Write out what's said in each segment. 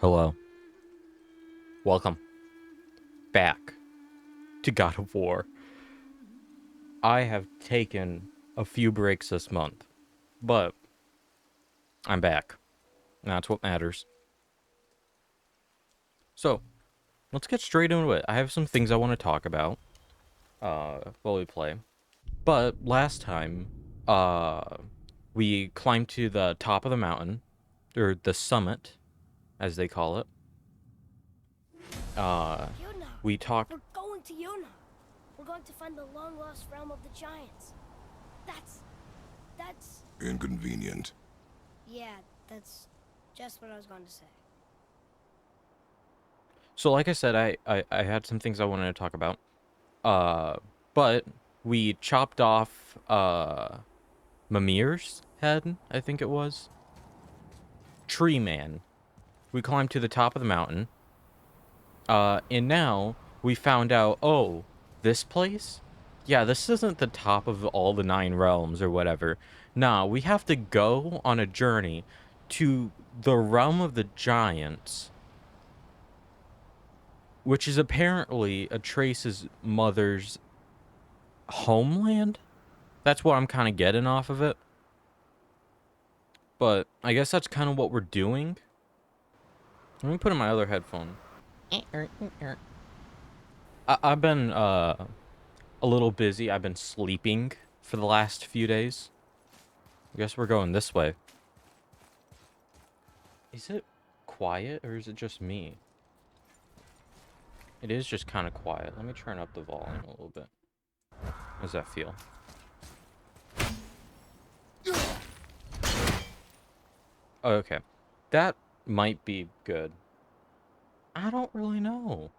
Hello. Welcome back to God of War. I have taken a few breaks this month, but I'm back. And that's what matters. So, let's get straight into it. I have some things I want to talk about while we play. But last time, we climbed to the top of the mountain, or the summit, as they call it. Yuna, We talked. we're going to Yuna. We're going to find the long-lost realm of the giants. That's... Inconvenient. Yeah, that's just what I was going to say. So, like I said, I had some things I wanted to talk about. But we chopped off Mimir's head, I think it was. Tree Man. We climbed to the top of the mountain. And now we found out, oh, this place? Yeah, this isn't the top of all the 9 realms or whatever. Nah, we have to go on a journey to the realm of the giants, which is apparently Atreus' mother's homeland? That's what I'm kind of getting off of it. But I guess that's kind of what we're doing. Let me put in my other headphone. I've been a little busy. I've been sleeping for the last few days. I guess we're going this way. Is it quiet or is it just me? It is just kind of quiet. Let me turn up the volume a little bit. How does that feel? Oh, okay. That might be good. I don't really know.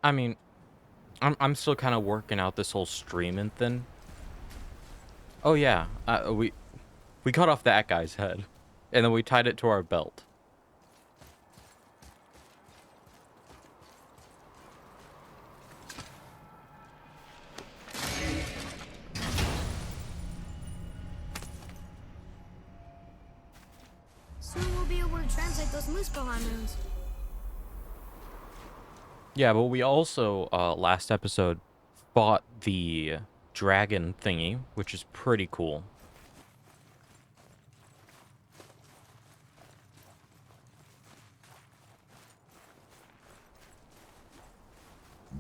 I mean, I'm still kind of working out this whole streaming thing. Oh yeah, we cut off that guy's head, and then we tied it to our belt. Soon we'll be able to translate those Muspelheim runes. Yeah, but we also last episode fought the dragon thingy, which is pretty cool.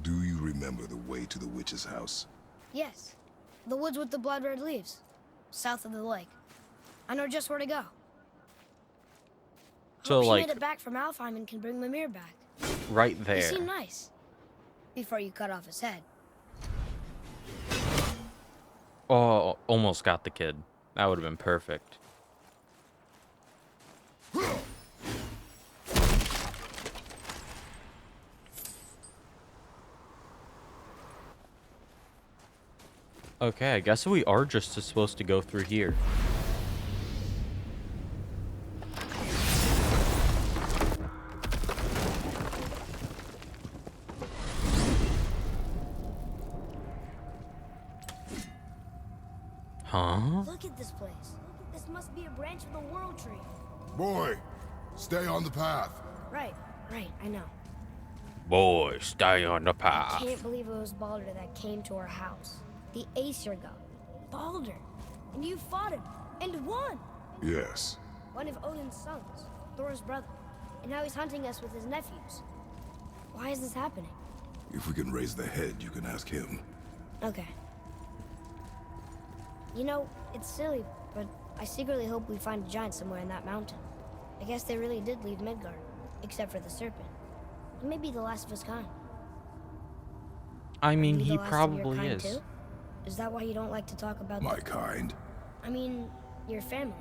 Do you remember the way to the witch's house? Yes, the woods with the blood-red leaves, south of the lake. I know just where to go. So Hope she like made it back from Alfheim and can bring Mimir back. right He there. seemed nice. Before you cut off his head. Oh, almost got the kid. That would have been perfect. Okay, I guess we are just supposed to go through here. Huh? Look at this place. This must be a branch of the World Tree. Boy, stay on the path. Right, I know. Boy, stay on the I path. can't believe it was Baldur that came to our house. The Aesir god. Baldur. And you fought him. And won! Yes. One of Odin's sons. Thor's brother. And now he's hunting us with his nephews. Why is this happening? If we can raise the head, you can ask him. Okay. You know, it's silly, but I secretly hope we find a giant somewhere in that mountain. I guess they really did leave Midgard. Except for the serpent. He may be the last of his kind. I mean, Are you he the last of your probably kind is. too? Is that why you don't like to talk about My kind. I mean, your family.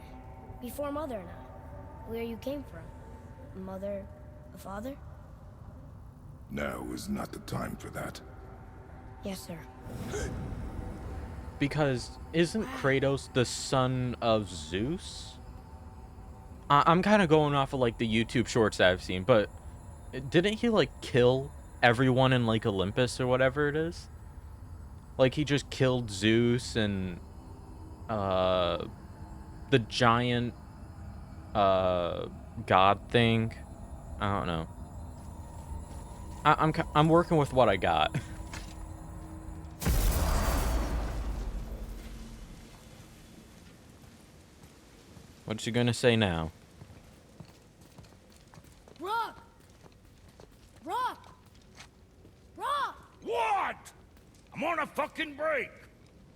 Before Mother and I. Where you came from. Mother, a father? Now is not the time for that. Yes, sir. Because isn't Kratos the son of Zeus? I'm kind of going off of like the YouTube shorts that I've seen, but didn't he like kill everyone in like Olympus or whatever it is? Like he just killed Zeus and the giant god thing. I don't know. I'm working with what I got. What's you gonna say now? Rock! Rock! Rock! What? I'm on a fucking break.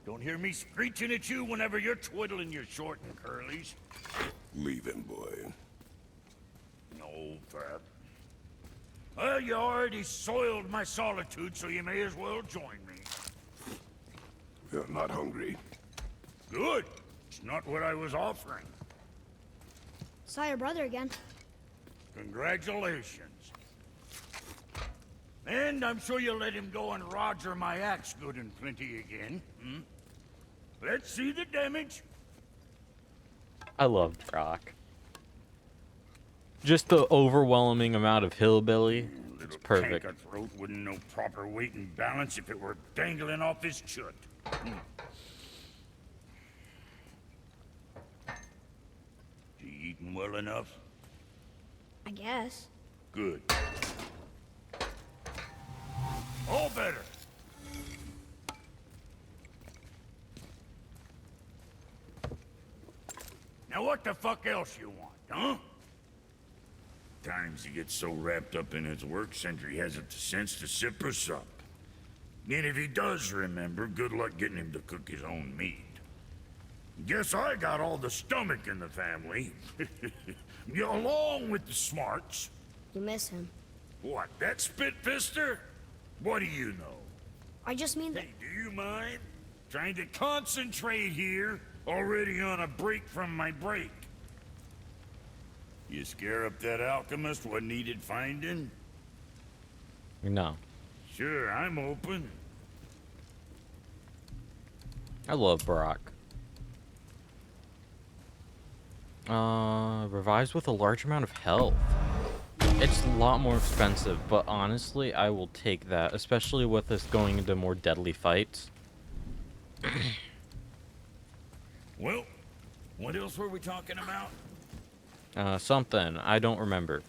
Don't hear me screeching at you whenever you're twiddling your short and curlies. Leave him, boy. No, Fab. Well, you already soiled my solitude, so you may as well join me. You're not hungry. Good. It's not what I was offering. Saw your brother again. Congratulations. And I'm sure you'll let him go and roger my axe good and plenty again. Hmm? Let's see the damage. I love Brock. Just the overwhelming amount of hillbilly. It's Little perfect. tanker throat wouldn't know proper weight and balance if it were dangling off his chut. You eating well enough? I guess. Good. All better. Now what the fuck else you want, huh? Times he gets so wrapped up in his work, Sentry hasn't the sense to sip or sup. And if he does remember, good luck getting him to cook his own meat. Guess I got all the stomach in the family. Along with the smarts. You miss him. What, that spit-fister? What do you know? I just mean that. Hey, do you mind? Trying to concentrate here, already on a break from my break. You scare up that alchemist what needed finding? No. Sure, I'm open. I love Brock. Revives with a large amount of health. It's a lot more expensive, but honestly, I will take that, especially with us going into more deadly fights. Well, what else were we talking about? Something. I don't remember.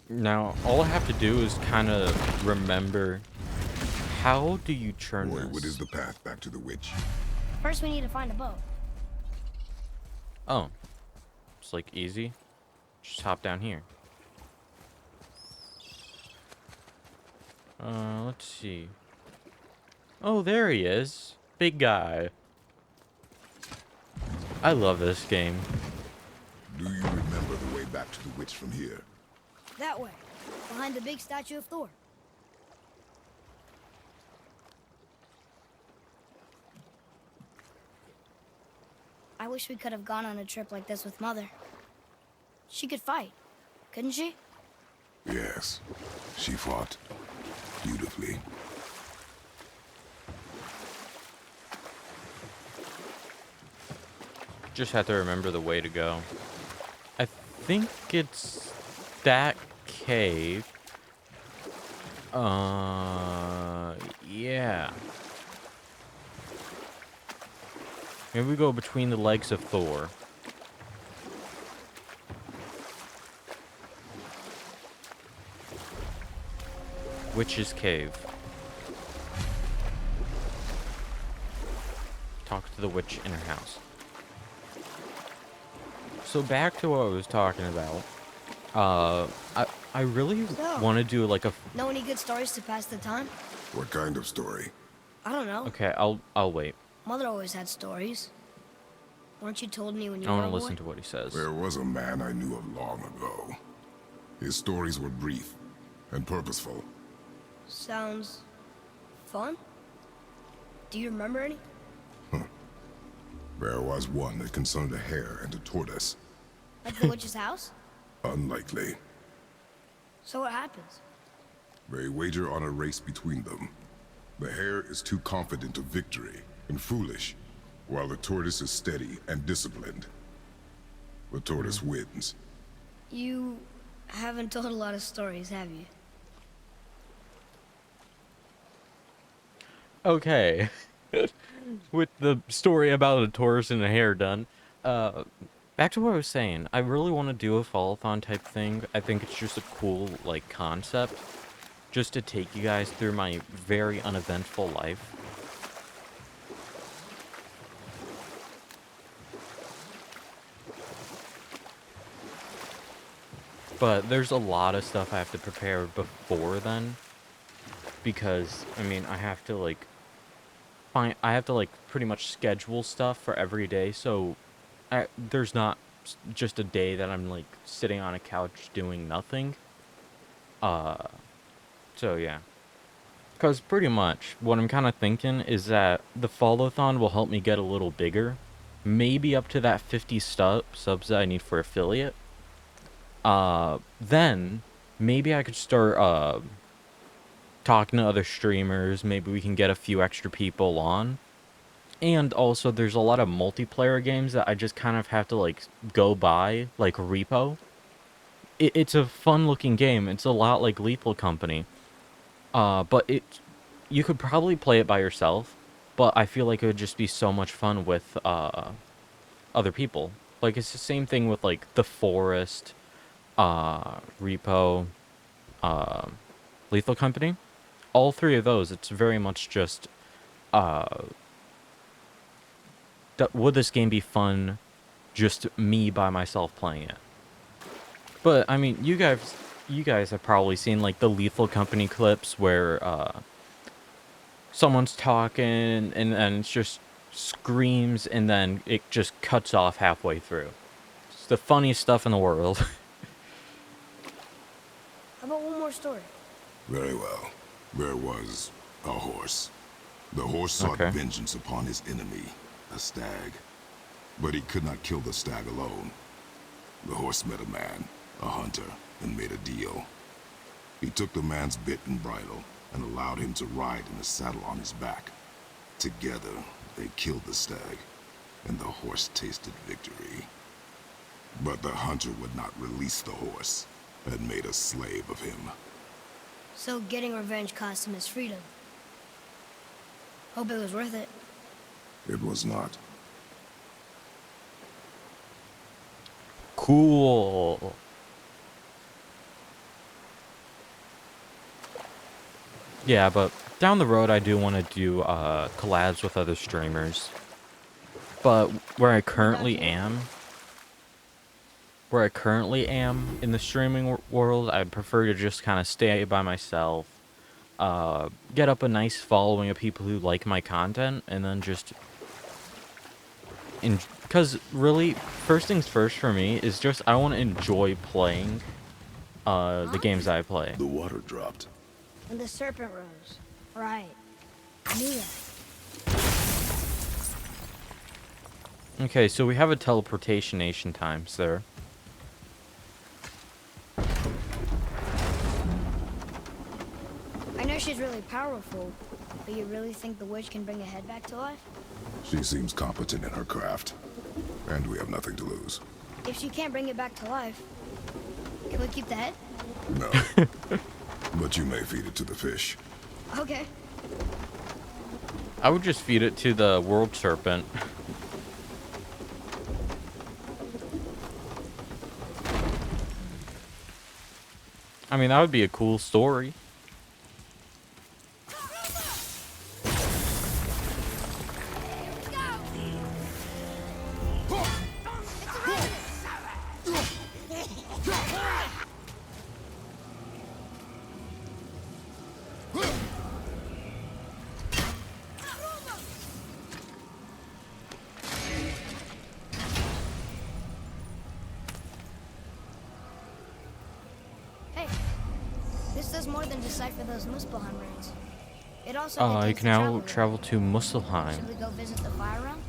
Now, all I have to do is kind of remember, how do you churn Boy, this? what is the path back to the witch? First, we need to find a boat. Oh. It's like easy. Just hop down here. Let's see. Oh, there he is. Big guy. I love this game. Do you remember the way back to the witch from here? That way. Behind the big statue of Thor. I wish we could have gone on a trip like this with Mother. She could fight, couldn't she? Yes. She fought beautifully. Just have to remember the way to go. I think it's that cave. Yeah. Maybe we go between the legs of Thor. Witch's Cave. Talk to the witch in her house. So back to what I was talking about. I really So- want to do like a. Know any good stories to pass the time? What kind of story? I don't know. Okay, I'll wait. Mother always had stories. Weren't you told me when you I were want a to listen boy? to what he says. There was a man I knew of long ago. His stories were brief and purposeful. Sounds fun. Do you remember any? There was one that concerned a hare and a tortoise. Like the witch's house? Unlikely. So what happens? They wager on a race between them. The hare is too confident of victory and foolish, while the tortoise is steady and disciplined. The tortoise wins. You haven't told a lot of stories, have you? Okay. With the story about a tortoise and a hare done, back to what I was saying. I really want to do a fallathon type thing. I think it's just a cool, like, concept. Just to take you guys through my very uneventful life. But there's a lot of stuff I have to prepare before then. Because, I mean, I have to, like, pretty much schedule stuff for every day. So, there's not just a day that I'm, like, sitting on a couch doing nothing. So, yeah. Because pretty much what I'm kind of thinking is that the follow-thon will help me get a little bigger. Maybe up to that 50 subs that I need for affiliate. Then maybe I could start talking to other streamers. Maybe we can get a few extra people on. And also there's a lot of multiplayer games that I just kind of have to like go by, like Repo. It's a fun looking game. It's a lot like Lethal Company. But you could probably play it by yourself, but I feel like it would just be so much fun with other people. Like it's the same thing with like The Forest, Repo, uh, Lethal Company. All three of those, it's very much just would this game be fun just me by myself playing it? But I mean, you guys have probably seen like the Lethal Company clips where someone's talking and then it's just screams and then it just cuts off halfway through. It's the funniest stuff in the world. How about one more story? Very well. There was a horse. The horse sought Okay. vengeance upon his enemy, a stag. But he could not kill the stag alone. The horse met a man, a hunter, and made a deal. He took the man's bit and bridle and allowed him to ride in a saddle on his back. Together, they killed the stag, and the horse tasted victory. But the hunter would not release the horse and made a slave of him. So getting revenge cost him his freedom. Hope it was worth it. It was not. Cool. Yeah, but down the road I do want to do collabs with other streamers. But where I currently am in the streaming world, I prefer to just kind of stay by myself, get up a nice following of people who like my content, and then just because really, first things first for me is just I want to enjoy playing the games I play. The water dropped. And the serpent rose. Right. I knew that. Okay, so we have a teleportation times there. I know she's really powerful, but you really think the witch can bring a head back to life? She seems competent in her craft, and we have nothing to lose. If she can't bring it back to life, can we keep the head? No. But you may feed it to the fish. Okay. I would just feed it to the world serpent. I mean, that would be a cool story. Hey, this does more than decipher those Muspelheim runes. It also You dictates can the now route. travel to Muspelheim. Should we go visit the fire realm?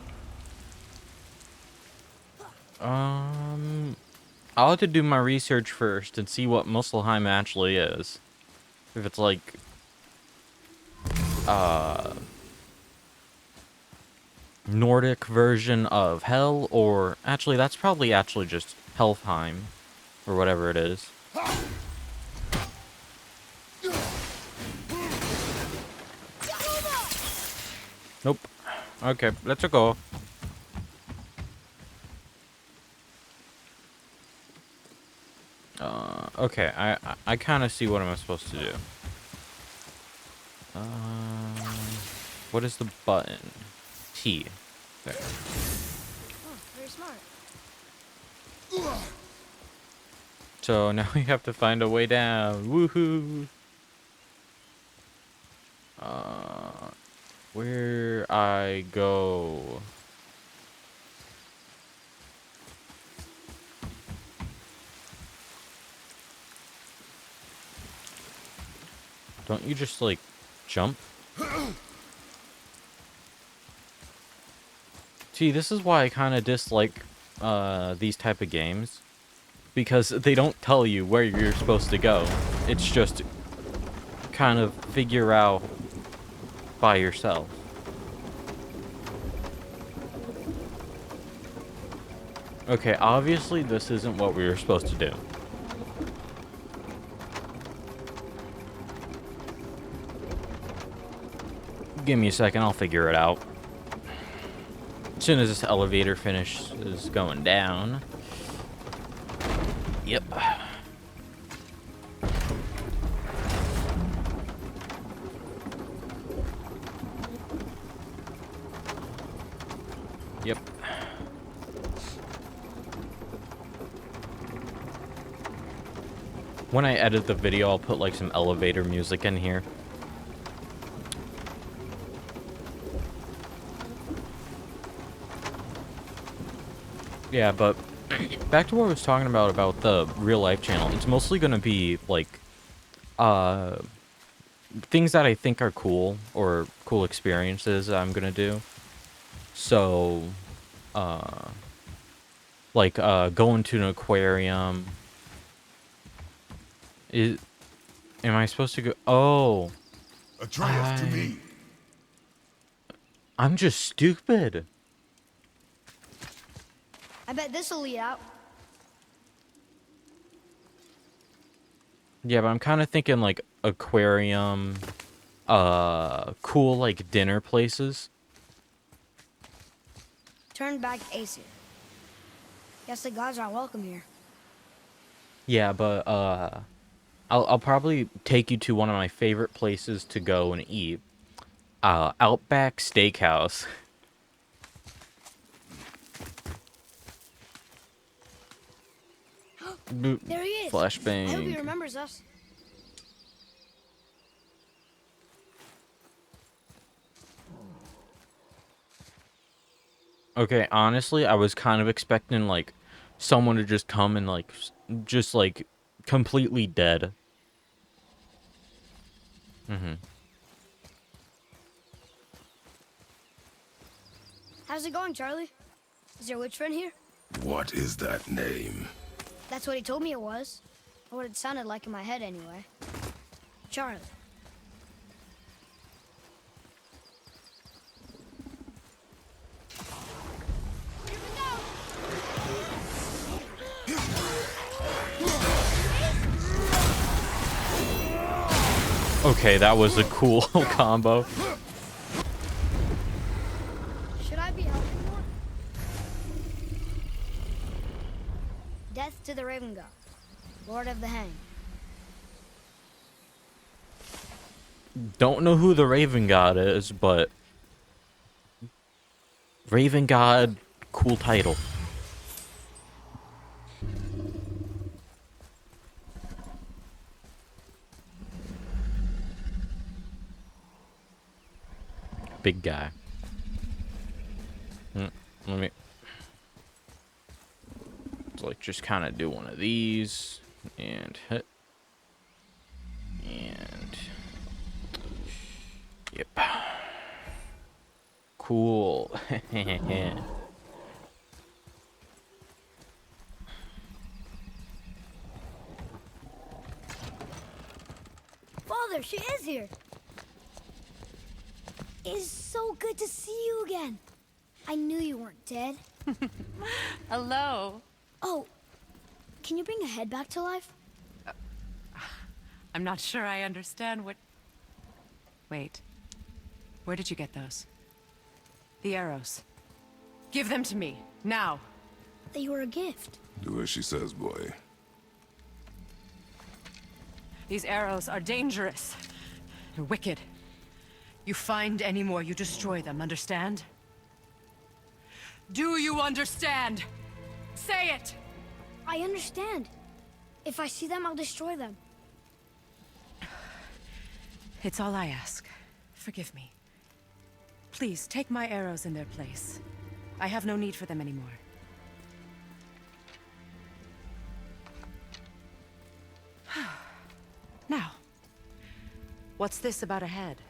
I'll have to do my research first and see what Muspelheim actually is. If it's like, Nordic version of Hell, or actually, that's probably just Helfheim, or whatever it is. Nope. Okay, let's go. Okay, I kind of see what I'm supposed to do. What is the button? T. There. Oh, very smart. So now we have to find a way down. Woohoo! Where I go? Don't you just like jump? See, this is why I kind of dislike these type of games, because they don't tell you where you're supposed to go. It's just kind of figure out by yourself. Okay, obviously this isn't what we were supposed to do. Give me a second, I'll figure it out. As soon as this elevator finishes going down. Yep. Yep. When I edit the video, I'll put like some elevator music in here. Yeah, but back to what I was talking about the real life channel. It's mostly gonna be like things that I think are cool or cool experiences I'm gonna do. So like going to an aquarium. Am I supposed to go? Oh, A triumph to me. I'm just stupid. I bet this'll lead out. Yeah, but I'm kind of thinking like aquarium, cool like dinner places. Turn back Aesir. Guess the gods aren't welcome here. Yeah, but I'll probably take you to one of my favorite places to go and eat. Outback Steakhouse. There he is. I hope he Flashbang. remembers us. Okay, honestly, I was kind of expecting like someone to just come and like just like completely dead. How's it going, Charlie? Is your witch friend here? What is that name? That's what he told me it was. Or what it sounded like in my head, anyway. Charlie. Okay, that was a cool combo. Should I be helping more? Death to the Raven God, Lord of the Hang. Don't know who the Raven God is, but Raven God, cool title. Big guy. Let me like just kind of do one of these and hit. And yep. Cool. Father, she is here. It's so good to see you again. I knew you weren't dead. Hello. Oh, can you bring a head back to life? I'm not sure I understand what... Wait. Where did you get those? The arrows. Give them to me, now. They were a gift. Do as she says, boy. These arrows are dangerous. They're wicked. You find any more, you destroy them, understand? Do you understand? Say it! I understand. If I see them, I'll destroy them. It's all I ask. Forgive me. Please, take my arrows in their place. I have no need for them anymore. Now, what's this about a head?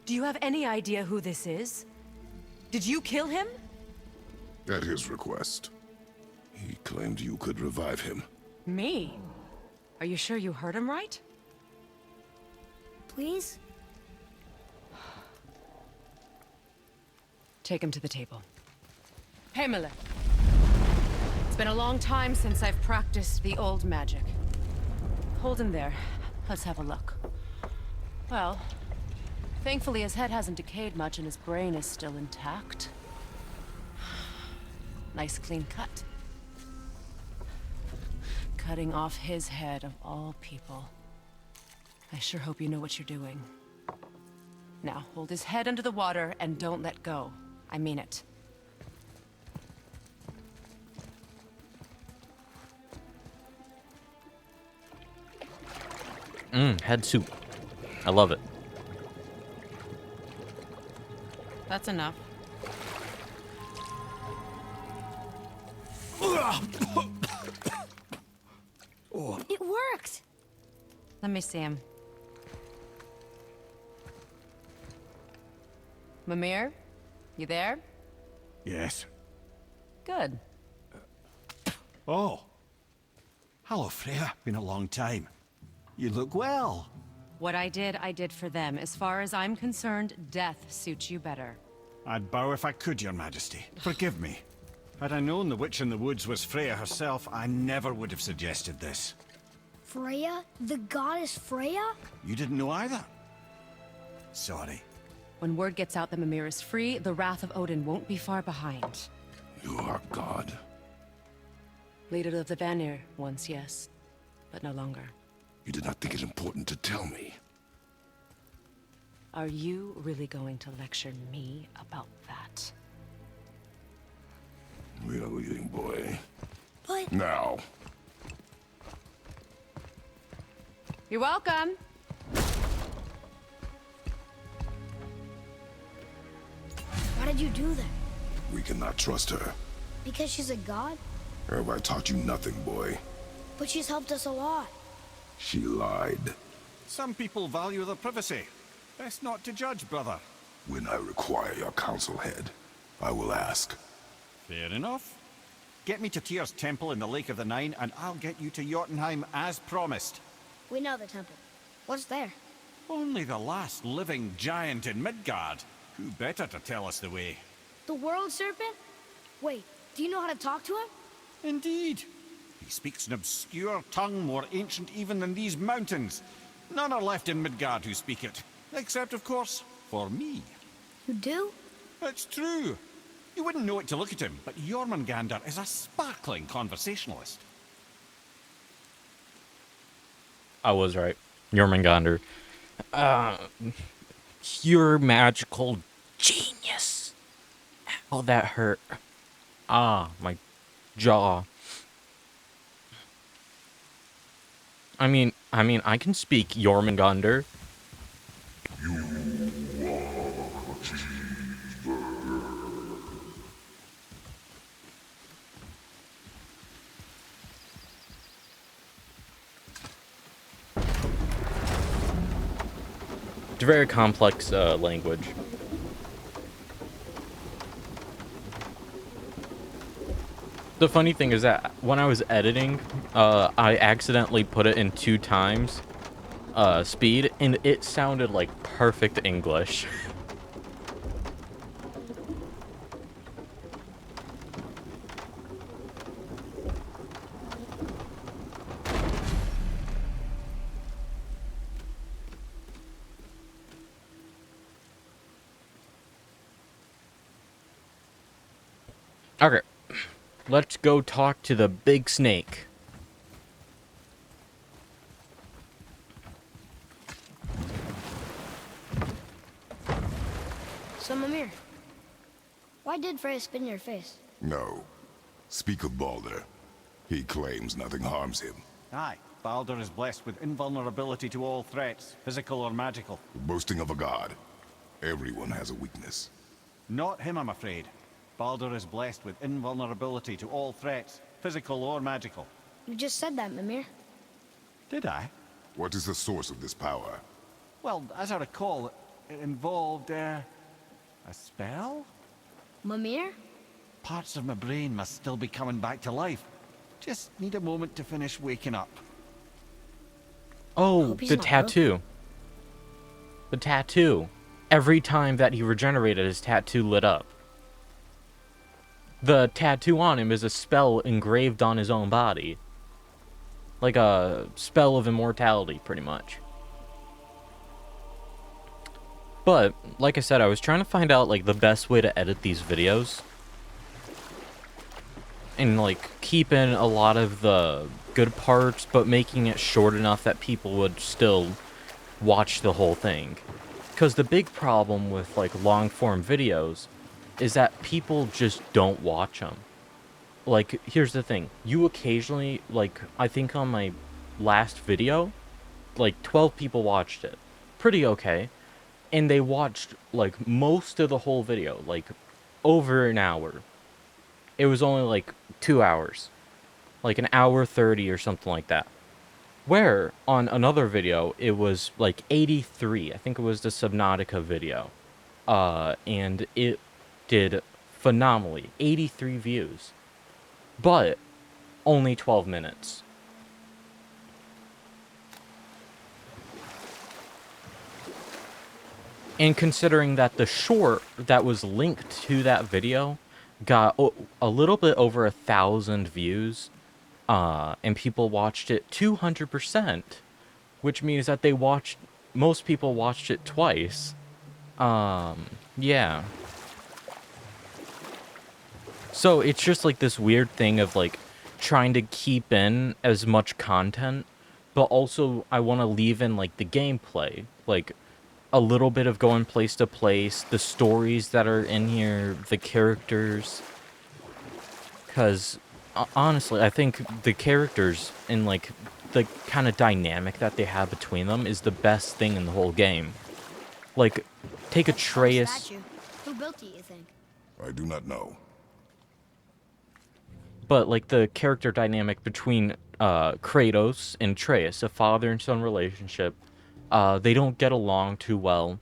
Do you have any idea who this is? Did you kill him? At his request. He claimed you could revive him. Me? Are you sure you heard him right? Please? Take him to the table. Himmler. It's been a long time since I've practiced the old magic. Hold him there. Let's have a look. Well, thankfully his head hasn't decayed much and his brain is still intact. Nice clean cut. Cutting off his head of all people. I sure hope you know what you're doing. Now, hold his head under the water and don't let go. I mean it. Head soup. I love it. That's enough. It worked! Let me see him. Mimir? You there? Yes. Good. Oh. Hello, Freya. Been a long time. You look well. What I did for them. As far as I'm concerned, death suits you better. I'd bow if I could, Your Majesty. Forgive me. Had I known the witch in the woods was Freya herself, I never would have suggested this. Freya? The goddess Freya? You didn't know either? Sorry. When word gets out that Mimir is free, the wrath of Odin won't be far behind. You are God. Leader of the Vanir, once yes, but no longer. You did not think it important to tell me. Are you really going to lecture me about that? We are leaving, boy. But... Now. You're welcome. Why did you do that? We cannot trust her. Because she's a god? Have I taught you nothing, boy? But she's helped us a lot. She lied. Some people value their privacy. Best not to judge, brother. When I require your council head, I will ask. Fair enough. Get me to Tyr's temple in the Lake of the Nine, and I'll get you to Jotunheim as promised. We know the temple. What's there? Only the last living giant in Midgard. Who better to tell us the way? The world serpent? Wait, do you know how to talk to him? Indeed. He speaks an obscure tongue more ancient even than these mountains. None are left in Midgard who speak it. Except, of course, for me. You do? It's true. You wouldn't know it to look at him, but Jormungandr is a sparkling conversationalist. I was right. Jormungandr. Pure magical genius. Oh, that hurt. Ah, my jaw. I mean, I can speak Jormungandr. It's a very complex language. The funny thing is that when I was editing, I accidentally put it in 2 times speed, and it sounded like perfect English. Okay. Let's go talk to the big snake. So, Mimir, why did Freya spit in your face? No. Speak of Balder. He claims nothing harms him. Aye, Baldur is blessed with invulnerability to all threats, physical or magical. Boasting of a god. Everyone has a weakness. Not him, I'm afraid. Baldur is blessed with invulnerability to all threats, physical or magical. You just said that, Mimir. Did I? What is the source of this power? Well, as I recall, it involved, a spell? Mimir? Parts of my brain must still be coming back to life. Just need a moment to finish waking up. Oh, Hope he's the not tattoo. The tattoo. Every time that he regenerated, his tattoo lit up. The tattoo on him is a spell engraved on his own body. Like a spell of immortality, pretty much. But, like I said, I was trying to find out, like, the best way to edit these videos. And, like, keep in a lot of the good parts, but making it short enough that people would still watch the whole thing. Because the big problem with, like, long-form videos is that people just don't watch them. Like, here's the thing. You occasionally, like, I think on my last video, like, 12 people watched it. Pretty okay. And they watched, like, most of the whole video, like, over an hour. It was only, like, 2 hours. Like, an hour 30 or something like that. Where, on another video, it was, like, 83. I think it was the Subnautica video. And it did phenomenally. 83 views. But, only 12 minutes. And considering that the short that was linked to that video got a little bit over 1,000 views, and people watched it 200%, which means that most people watched it twice. Yeah. So it's just like this weird thing of like trying to keep in as much content, but also I want to leave in like the gameplay, like a little bit of going place to place, the stories that are in here, the characters. Because, honestly, I think the characters and, like, the kind of dynamic that they have between them is the best thing in the whole game. Like, take Atreus. Statue. Who built it, you think? I do not know. But, like, the character dynamic between Kratos and Atreus, a father and son relationship, they don't get along too well,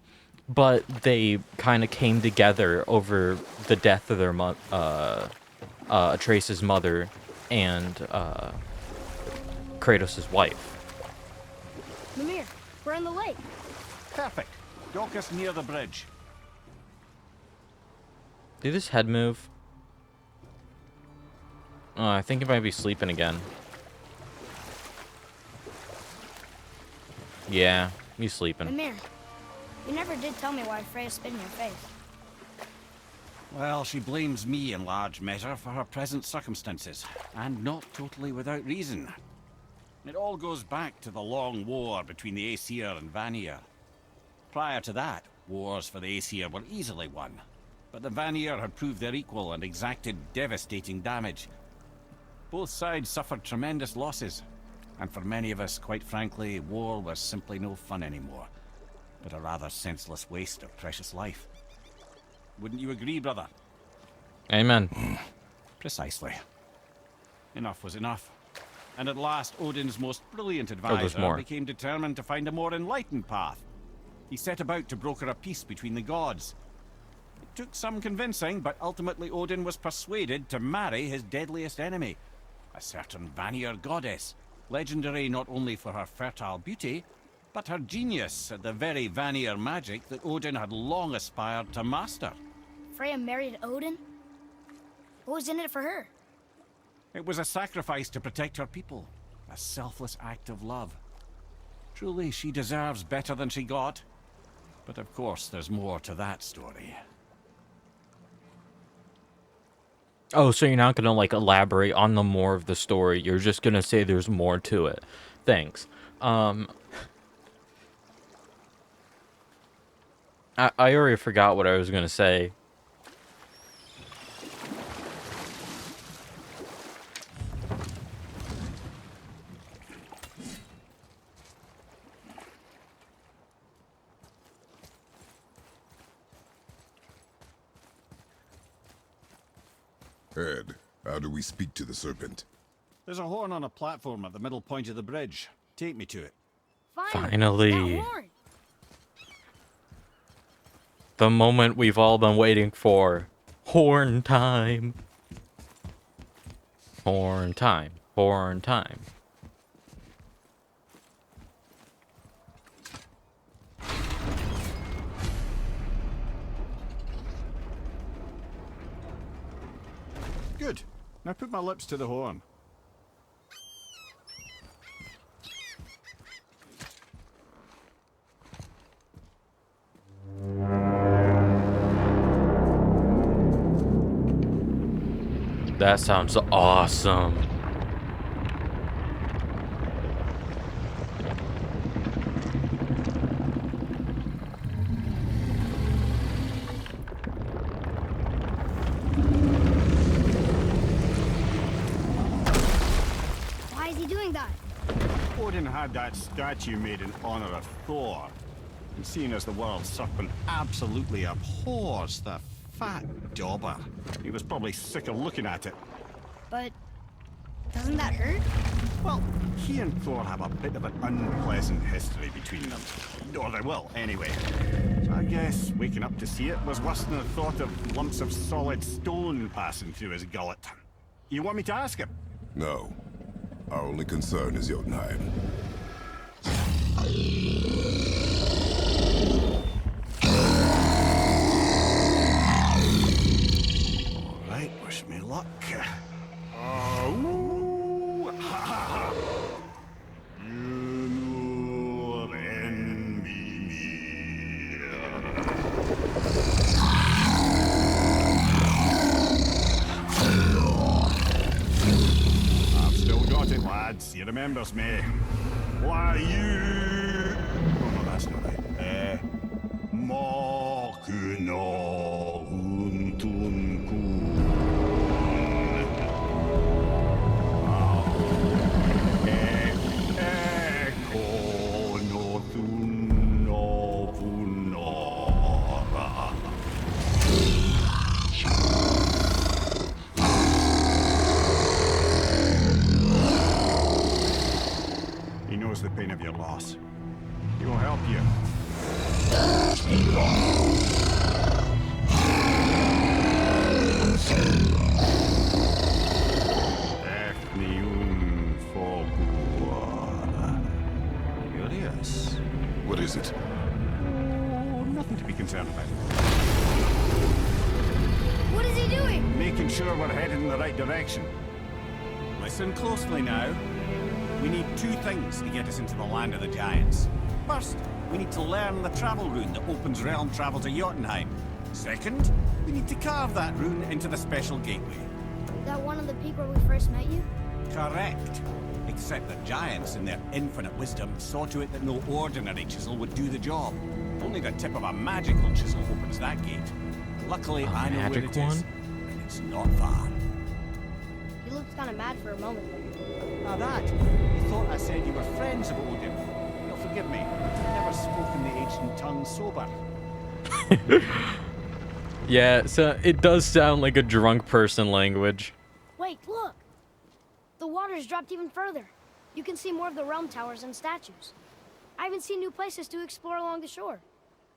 but they kind of came together over the death of their Atreus' mother and Kratos' wife. Mimir, we're on the lake. Perfect. Dock us near the bridge. Did his head move? Oh, I think he might be sleeping again. Yeah, he's sleeping. Mimir, you never did tell me why Freya spit in your face. Well, she blames me in large measure for her present circumstances, and not totally without reason. It all goes back to the long war between the Aesir and Vanir. Prior to that, wars for the Aesir were easily won, but the Vanir had proved their equal and exacted devastating damage. Both sides suffered tremendous losses, and for many of us, quite frankly, war was simply no fun anymore, but a rather senseless waste of precious life. Wouldn't you agree, brother? Amen. Precisely. Enough was enough. And at last, Odin's most brilliant there's advisor more. became determined to find a more enlightened path. He set about to broker a peace between the gods. It took some convincing, but ultimately Odin was persuaded to marry his deadliest enemy, a certain Vanir goddess, legendary not only for her fertile beauty, but her genius at the very Vanir magic that Odin had long aspired to master. Freya married Odin? What was in it for her? It was a sacrifice to protect her people, a selfless act of love. Truly, she deserves better than she got. But of course, there's more to that story. Oh, so you're not gonna like elaborate on the more of the story. You're just gonna say there's more to it. Thanks. Um, I already forgot what I was gonna say. Ed, how do we speak to the serpent? There's a horn on a platform at the middle point of the bridge. Take me to it. Finally. That horn. The moment we've all been waiting for. Horn time. Horn time. Horn time. Good. Now put my lips to the horn. That sounds awesome. Why is he doing that? Odin had that statue made in honor of Thor. And seeing as the world serpent absolutely abhors the fat dauber, he was probably sick of looking at it. But doesn't that hurt? Well, he and Thor have a bit of an unpleasant history between them. Or they will, anyway. So I guess waking up to see it was worse than the thought of lumps of solid stone passing through his gullet. You want me to ask him? No. Our only concern is Jotunheim. Alright, wish me luck. Ooh, ha, ha, ha. You'll envy me. I've still got it, lads. He remembers me. Why, you... Oh, no, that's not right. Mokuno Untunkun. Eko no Tunno Punora. He knows the pain of your loss. He will help you. Efniun Fogua. Curious. What is it? Oh, nothing to be concerned about. What is he doing? Making sure we're headed in the right direction. Listen closely now. We need two things to get us into the land of the giants. First, we need to learn the travel rune that opens realm travel to Jotunheim. Second, we need to carve that rune into the special gateway. That one on the peak where we first met you? Correct. Except that giants, in their infinite wisdom, saw to it that no ordinary chisel would do the job. Only the tip of a magical chisel opens that gate. Luckily, I know where magic it is, one? and it's not far. He looked kind of mad for a moment. Now that, you thought I said you were friends of Odin. You'll forgive me. I've never spoken the ancient tongue sober. Yeah, so it does sound like a drunk person language. Wait, look! The water's dropped even further. You can see more of the realm towers and statues. I even see new places to explore along the shore.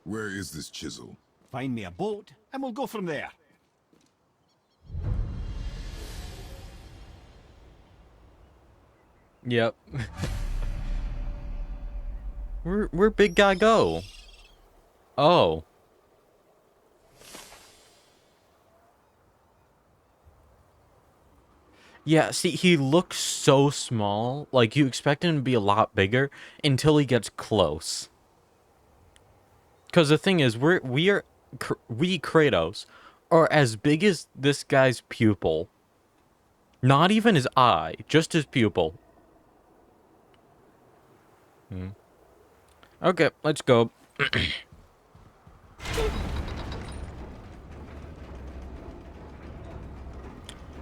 Where is this chisel? Find me a boat, and we'll go from there. Yep. Where big guy go? Oh. Yeah, see, he looks so small. Like, you expect him to be a lot bigger until he gets close. Because the thing is, we Kratos are as big as this guy's pupil. Not even his eye, just his pupil. Okay, let's go.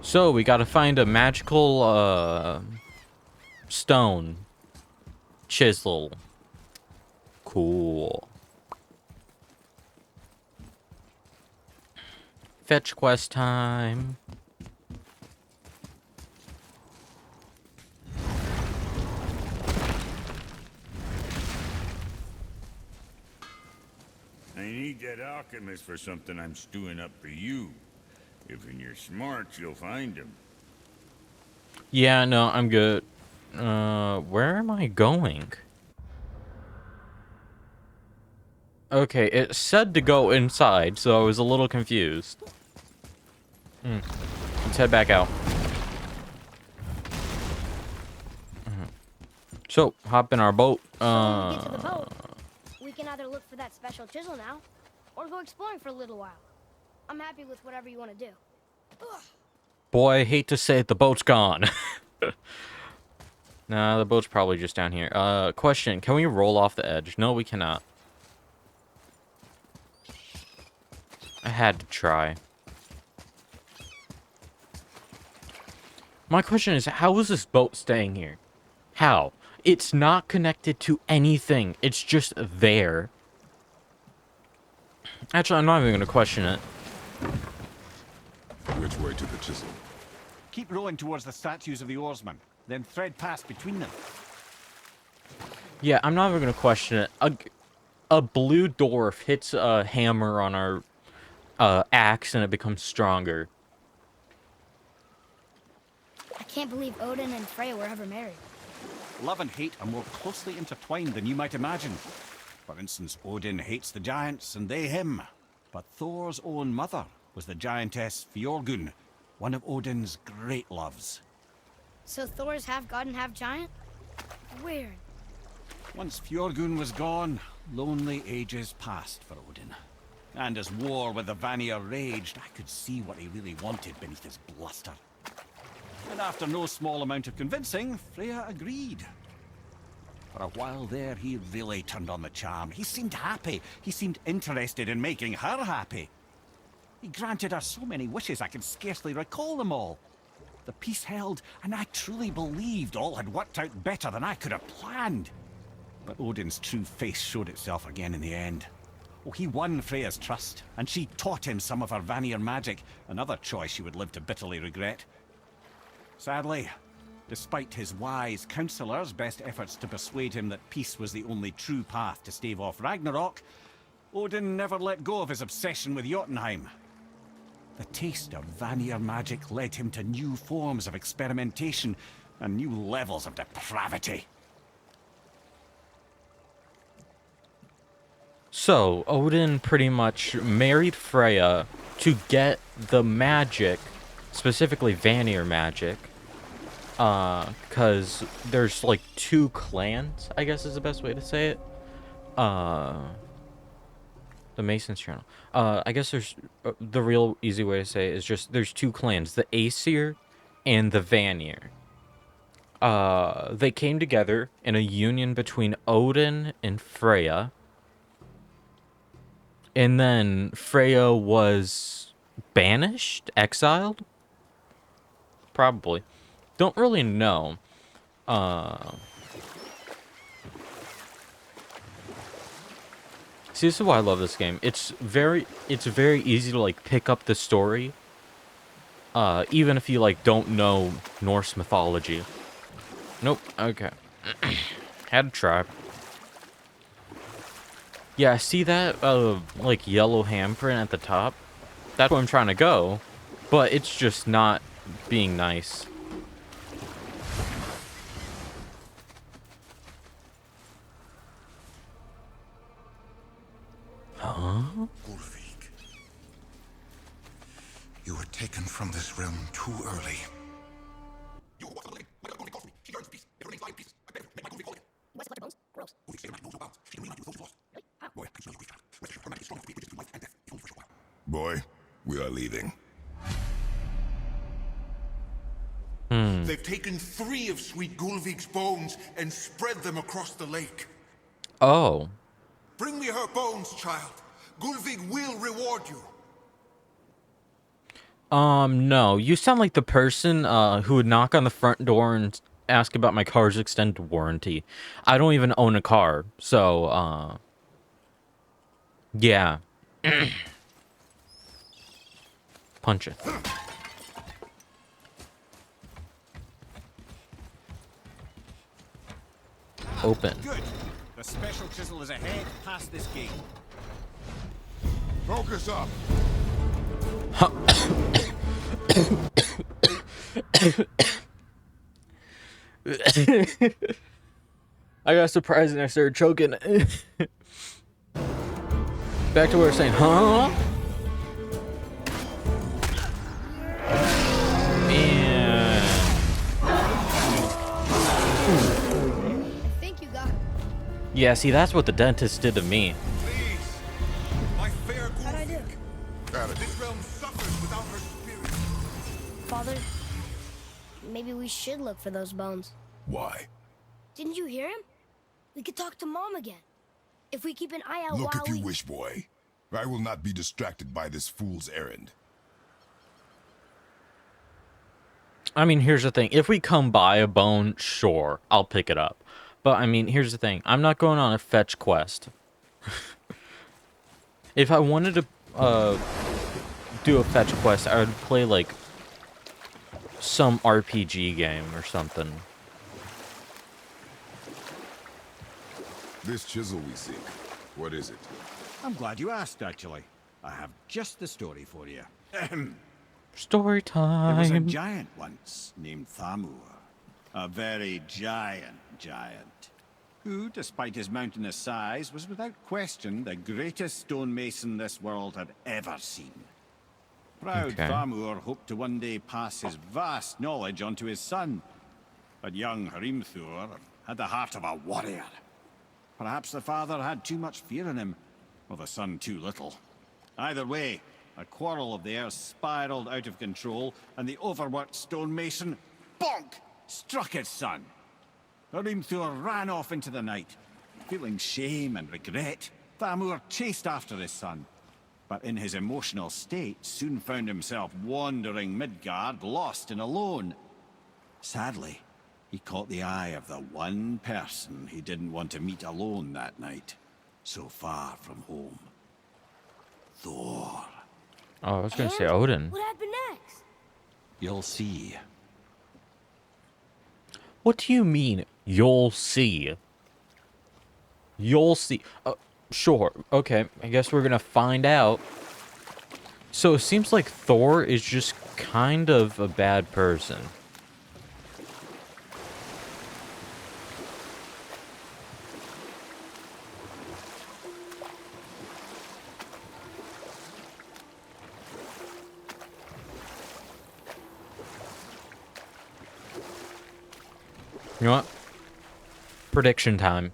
So, we gotta find a magical, stone. Chisel. Cool. Fetch quest time. I need that alchemist for something I'm stewing up for you. If you're smart, you'll find him. Yeah, no, I'm good. Where am I going? Okay, it said to go inside, so I was a little confused. Let's head back out. So, hop in our boat. So when we get to the boat, we can either look for that special chisel now, or go exploring for a little while. I'm happy with whatever you want to do. Ugh. Boy, I hate to say it, the boat's gone. Nah, the boat's probably just down here. Question, can we roll off the edge? No, we cannot. I had to try. My question is, how is this boat staying here? How? It's not connected to anything. It's just there. Actually, I'm not even going to question it. Which way to the chisel? Keep rowing towards the statues of the oarsmen, then thread past between them. Yeah, I'm not even going to question it. A blue dwarf hits a hammer on our axe and it becomes stronger. I can't believe Odin and Freya were ever married. Love and hate are more closely intertwined than you might imagine. For instance, Odin hates the giants and they him. But Thor's own mother was the giantess Fjorgun, one of Odin's great loves. So Thor's half god and half giant? Weird. Once Fjorgun was gone, lonely ages passed for Odin. And as war with the Vanir raged, I could see what he really wanted beneath his bluster. And after no small amount of convincing, Freya agreed. For a while there, he really turned on the charm. He seemed happy. He seemed interested in making her happy. He granted her so many wishes I can scarcely recall them all. The peace held, and I truly believed all had worked out better than I could have planned. But Odin's true face showed itself again in the end. Oh, he won Freya's trust, and she taught him some of her Vanir magic, another choice she would live to bitterly regret. Sadly, despite his wise counselors' best efforts to persuade him that peace was the only true path to stave off Ragnarok, Odin never let go of his obsession with Jotunheim. The taste of Vanir magic led him to new forms of experimentation and new levels of depravity. So, Odin pretty much married Freya to get the magic, specifically Vanir magic, because there's like two clans, I guess is the best way to say it. The Masons channel. I guess there's, the real easy way to say it is just, there's two clans, the Aesir and the Vanir. They came together in a union between Odin and Freya. And then Freya was banished? Exiled? Probably. Don't really know. See, this is why I love this game. It's very easy to, like, pick up the story. Even if you, like, don't know Norse mythology. Nope. Okay. Had to try. Yeah, see that, like, yellow handprint at the top? That's where I'm trying to go, but it's just not being nice. Huh? Ulvik, you were taken from this realm too early. Boy, We are leaving. They've taken 3 of Sweet Gulvig's bones and spread them across the lake. Oh. Bring me her bones, child. Gulvig will reward you. No. You sound like the person who would knock on the front door and ask about my car's extended warranty. I don't even own a car, so yeah. Punch it. Open. Good. The special chisel is ahead, past this gate. Focus up. I got surprised and I started choking. Back to what we were saying, huh? And I think you got her. yeah, see, that's what the dentist did to me. Please. My fair How'd I do? Gulvig. This realm suffers without her spirit. Father, maybe we should look for those bones. Why? Didn't you hear him? We could talk to Mom again. If we keep an eye out Look while if you we... wish, boy. I will not be distracted by this fool's errand. I mean, here's the thing. If we come by a bone, sure, I'll pick it up. But, I mean, here's the thing. I'm not going on a fetch quest. If I wanted to do a fetch quest, I would play, like, some RPG game or something. This chisel we seek, what is it? I'm glad you asked, actually. I have just the story for you. Story There was a time. giant once named Thamur. A very giant, who, despite his mountainous size, was without question the greatest stonemason this world had ever seen. Proud Okay. Thamur hoped to one day pass his vast knowledge on to his son. But young Hrimthur had the heart of a warrior. Perhaps the father had too much fear in him, or the son too little. Either way, a quarrel of theirs spiraled out of control, and the overworked stonemason, bonk, struck his son. Hrimthur ran off into the night. Feeling shame and regret, Thamur chased after his son. But in his emotional state, soon found himself wandering Midgard, lost and alone. Sadly, he caught the eye of the one person he didn't want to meet alone that night, so far from home. Thor. Oh, I was going to say And Odin. what happened next? You'll see. What do you mean, you'll see? You'll see. Sure. Okay, I guess we're going to find out. So it seems like Thor is just kind of a bad person. You know what? Prediction time.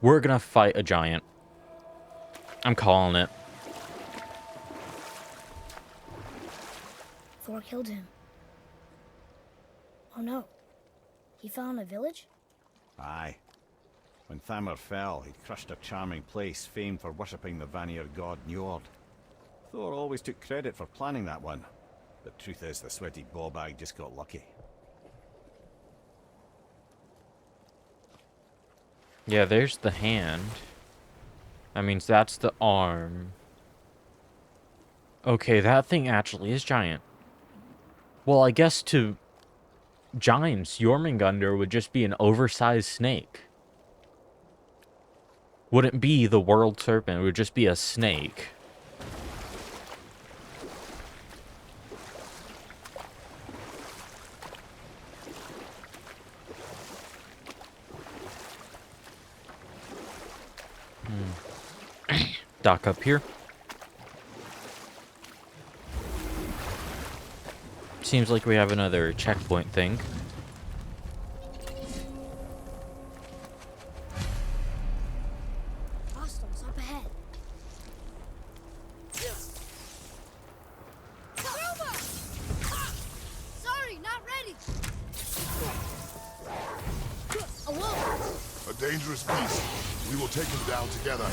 We're gonna fight a giant. I'm calling it. Thor killed him. Oh no. He fell in a village? Aye. When Thamur fell, he crushed a charming place famed for worshipping the Vanir god Njord. Thor always took credit for planning that one. The truth is, the sweaty ballbag just got lucky. Yeah, there's the hand. That means that's the arm. Okay, that thing actually is giant. Well, I guess to giants, Jormungandr would just be an oversized snake. Wouldn't be the world serpent, it would just be a snake. Dock up here. Seems like we have another checkpoint thing. Hostiles up ahead. dangerous beast. We will take him down together.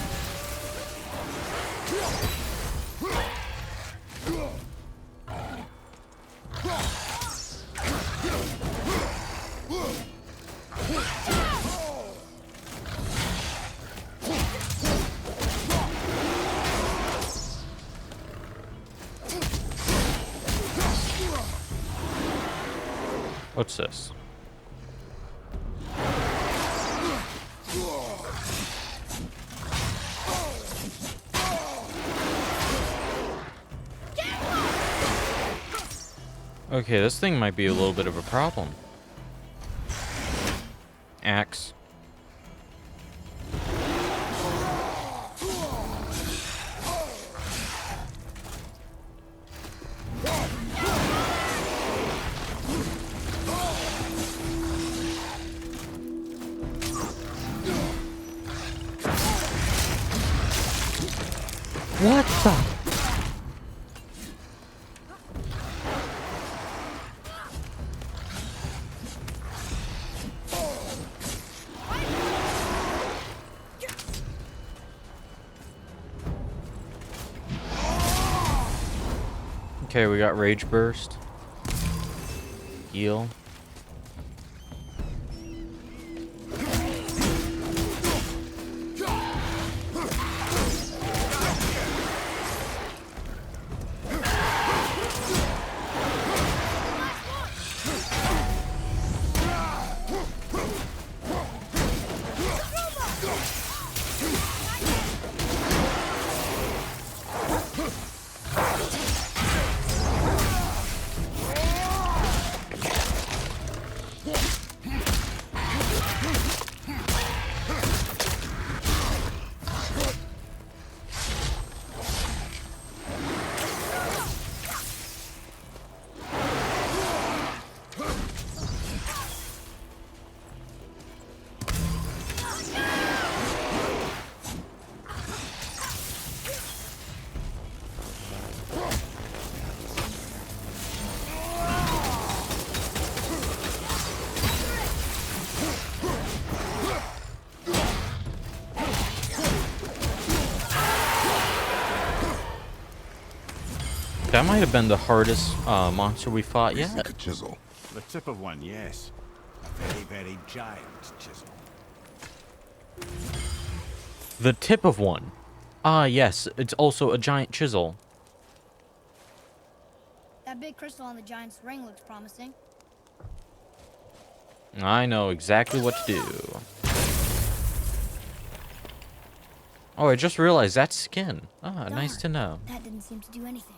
What's this? Okay, this thing might be a little bit of a problem. Axe. What the? Okay, we got Rage Burst. Heal. That might have been the hardest monster we fought We seek yet. a chisel. The tip of one, yes. A very, very giant chisel. The tip of one. Ah, yes, it's also a giant chisel. That big crystal on the giant's ring looks promising. I know exactly what to do. Oh, I just realized that's skin. Ah, nice to know. That didn't seem to do anything.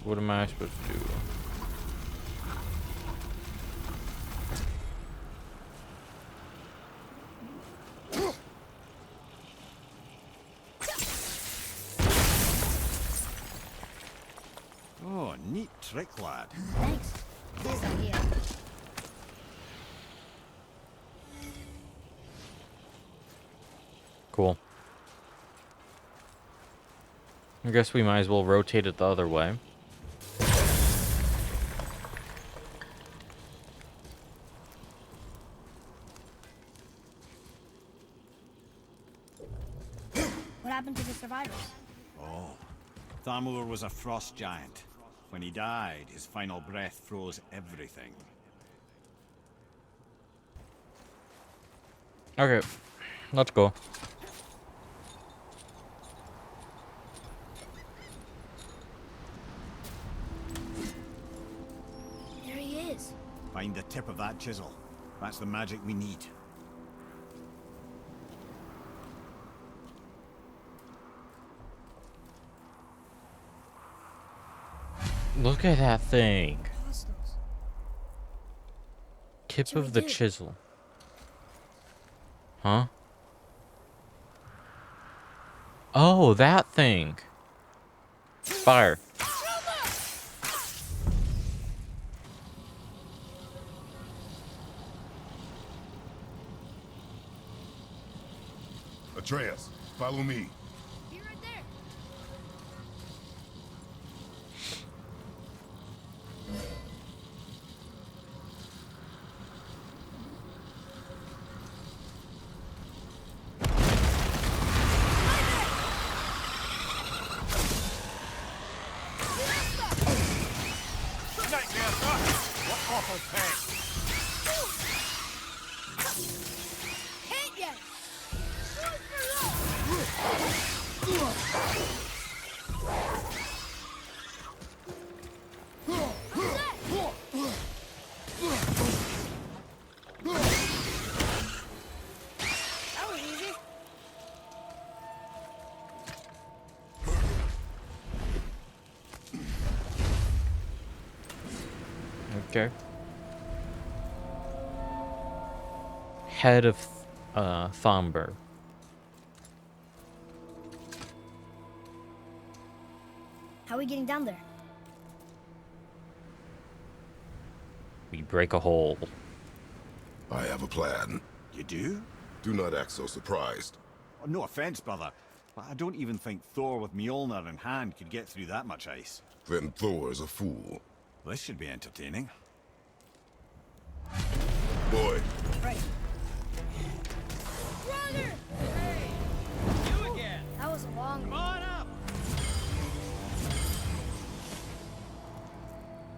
What am I supposed to do? Oh, neat trick, lad. Thanks. His idea. Cool. I guess we might as well rotate it the other way. What happened to the survivors? Oh, Thamur was a frost giant. When he died, his final breath froze everything. Okay, let's go. There he is. Find the tip of that chisel. That's the magic we need. Look at that thing. Hostiles. Tip Should we of the do? chisel. Huh? Oh, that thing. Fire. Atreus, follow me. Be right there. That was easy. Okay. Head of Thomber. How are we getting down there? We break a hole. I have a plan. You do? Do not act so surprised. Oh, no offense, brother, but I don't even think Thor with Mjolnir in hand could get through that much ice. Then Thor is a fool. This should be entertaining. Boy, Right. Brother! Hey, you again. That was a long Come on up.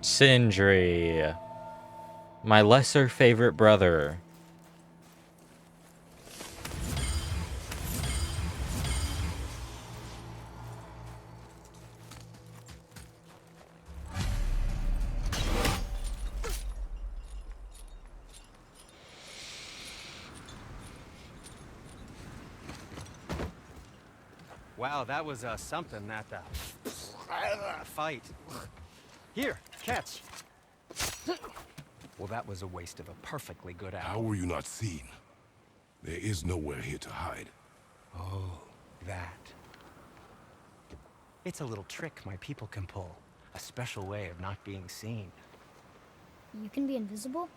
Sindri. My lesser favorite brother. Wow, that was something, that fight. Here, catch. Well, that was a waste of a perfectly good How hour. were you not seen? There is nowhere here to hide. Oh, that. It's a little trick my people can pull. A special way of not being seen. You can be invisible?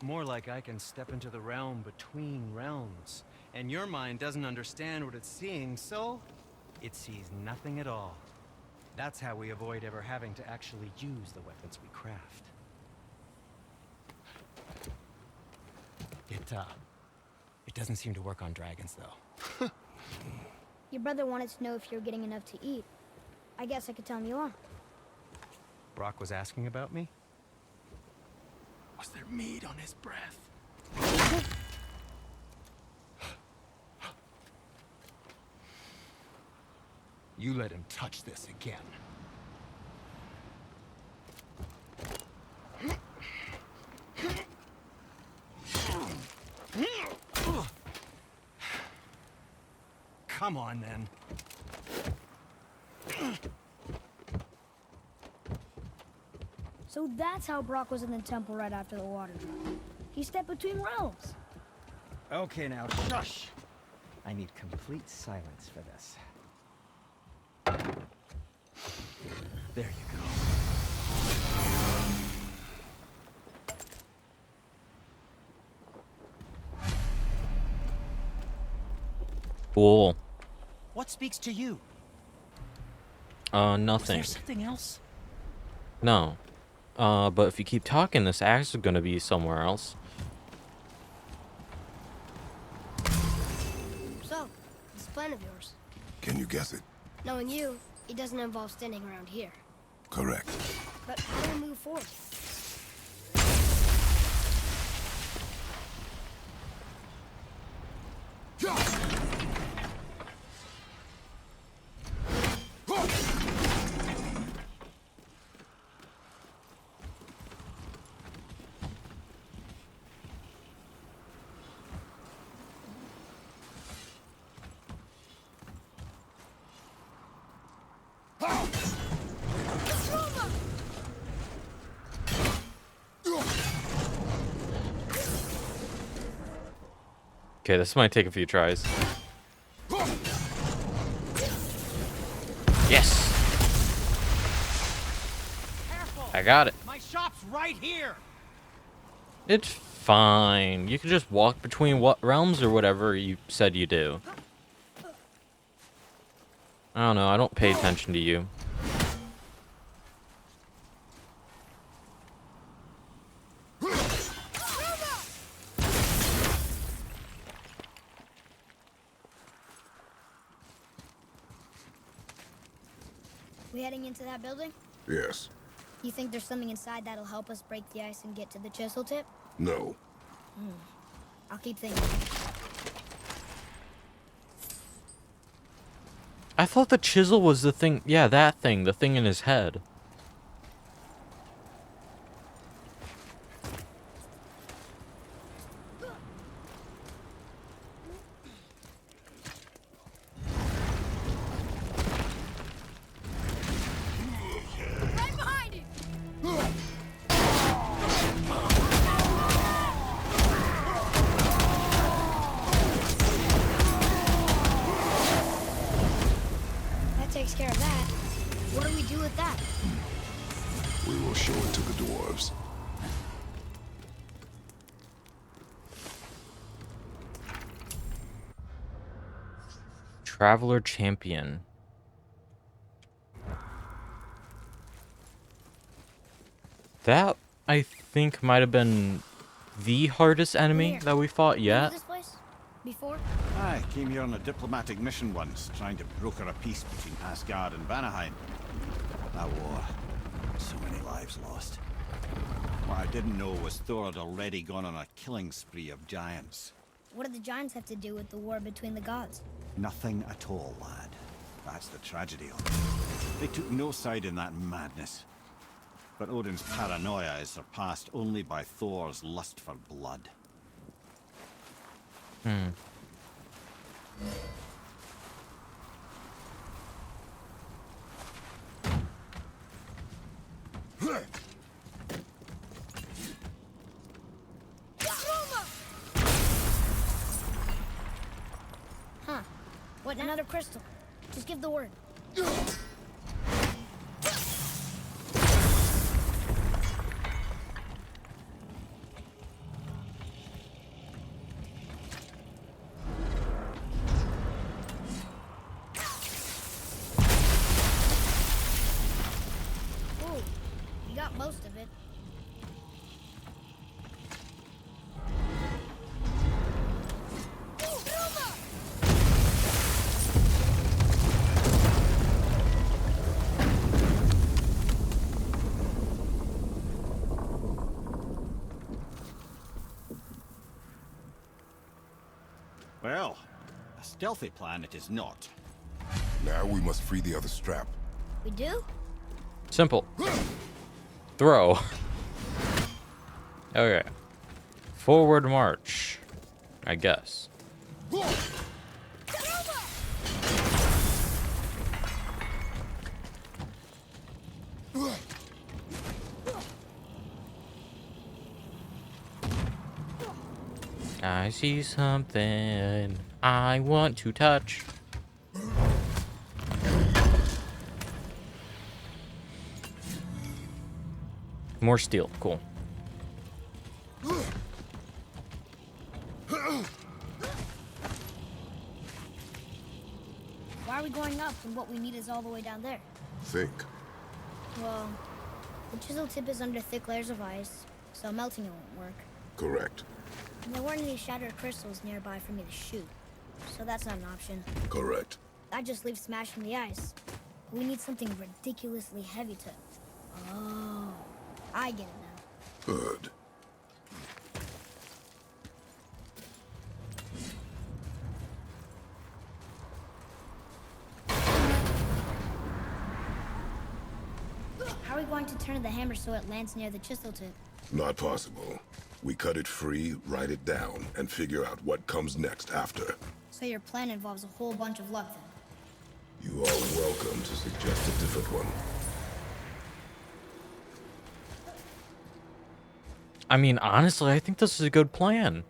More like I can step into the realm between realms. And your mind doesn't understand what it's seeing, so it sees nothing at all. That's how we avoid ever having to actually use the weapons we craft. It doesn't seem to work on dragons, though. Your brother wanted to know if you're getting enough to eat. I guess I could tell him you are. Brock was asking about me? Was there meat on his breath? You let him touch this again. Come on, then. So that's how Brock was in the temple right after the water drop. He stepped between realms. Okay, now, shush! I need complete silence for this. There you go. Cool. What speaks to you? Nothing. Was there something else? No. But if you keep talking, this axe is gonna be somewhere else. So, this plan of yours. can you guess it? Knowing you, it doesn't involve standing around here. Correct. But how do we move forward? Okay, this might take a few tries. Yes! Careful! I got it. My shop's right here! It's fine. You can just walk between what realms or whatever you said you do. I don't know, I don't pay attention to you. We heading into that building? Yes. You think there's something inside that'll help us break the ice and get to the chisel tip? No. I'll keep thinking. I thought the chisel was the thing. Yeah, that thing. The thing in his head. Right behind you! That takes care of that. What do we do with that? We will show it to the dwarves. Traveler champion. That, I think, might have been the hardest enemy Here. that we fought You know yet. this place? Before? I came here on a diplomatic mission once, trying to broker a peace between Asgard and Vanaheim. That war. So many lives lost. What I didn't know was Thor had already gone on a killing spree of giants. What do the giants have to do with the war between the gods? Nothing at all, lad. That's the tragedy of it. They took no side in that madness. But Odin's paranoia is surpassed only by Thor's lust for blood. Huh. What, another crystal? Just give the word. Ooh, you got most of it. Well, a stealthy plan it is not. Now we must free the other strap. We do? Simple. Throw. Okay. Forward march. I guess. I see something I want to touch. More steel. Cool. Why are we going up when what we need is all the way down there? Think. Well, the chisel tip is under thick layers of ice, so melting it won't work. Correct. And there weren't any shattered crystals nearby for me to shoot, so that's not an option. Correct. That just leaves smashing the ice. We need something ridiculously heavy to... Oh, I get it now. Good. How are we going to turn the hammer so it lands near the chisel tip? Not possible. We cut it free, write it down, and figure out what comes next after. So your plan involves a whole bunch of luck then? You are welcome to suggest a different one. I mean, honestly, I think this is a good plan.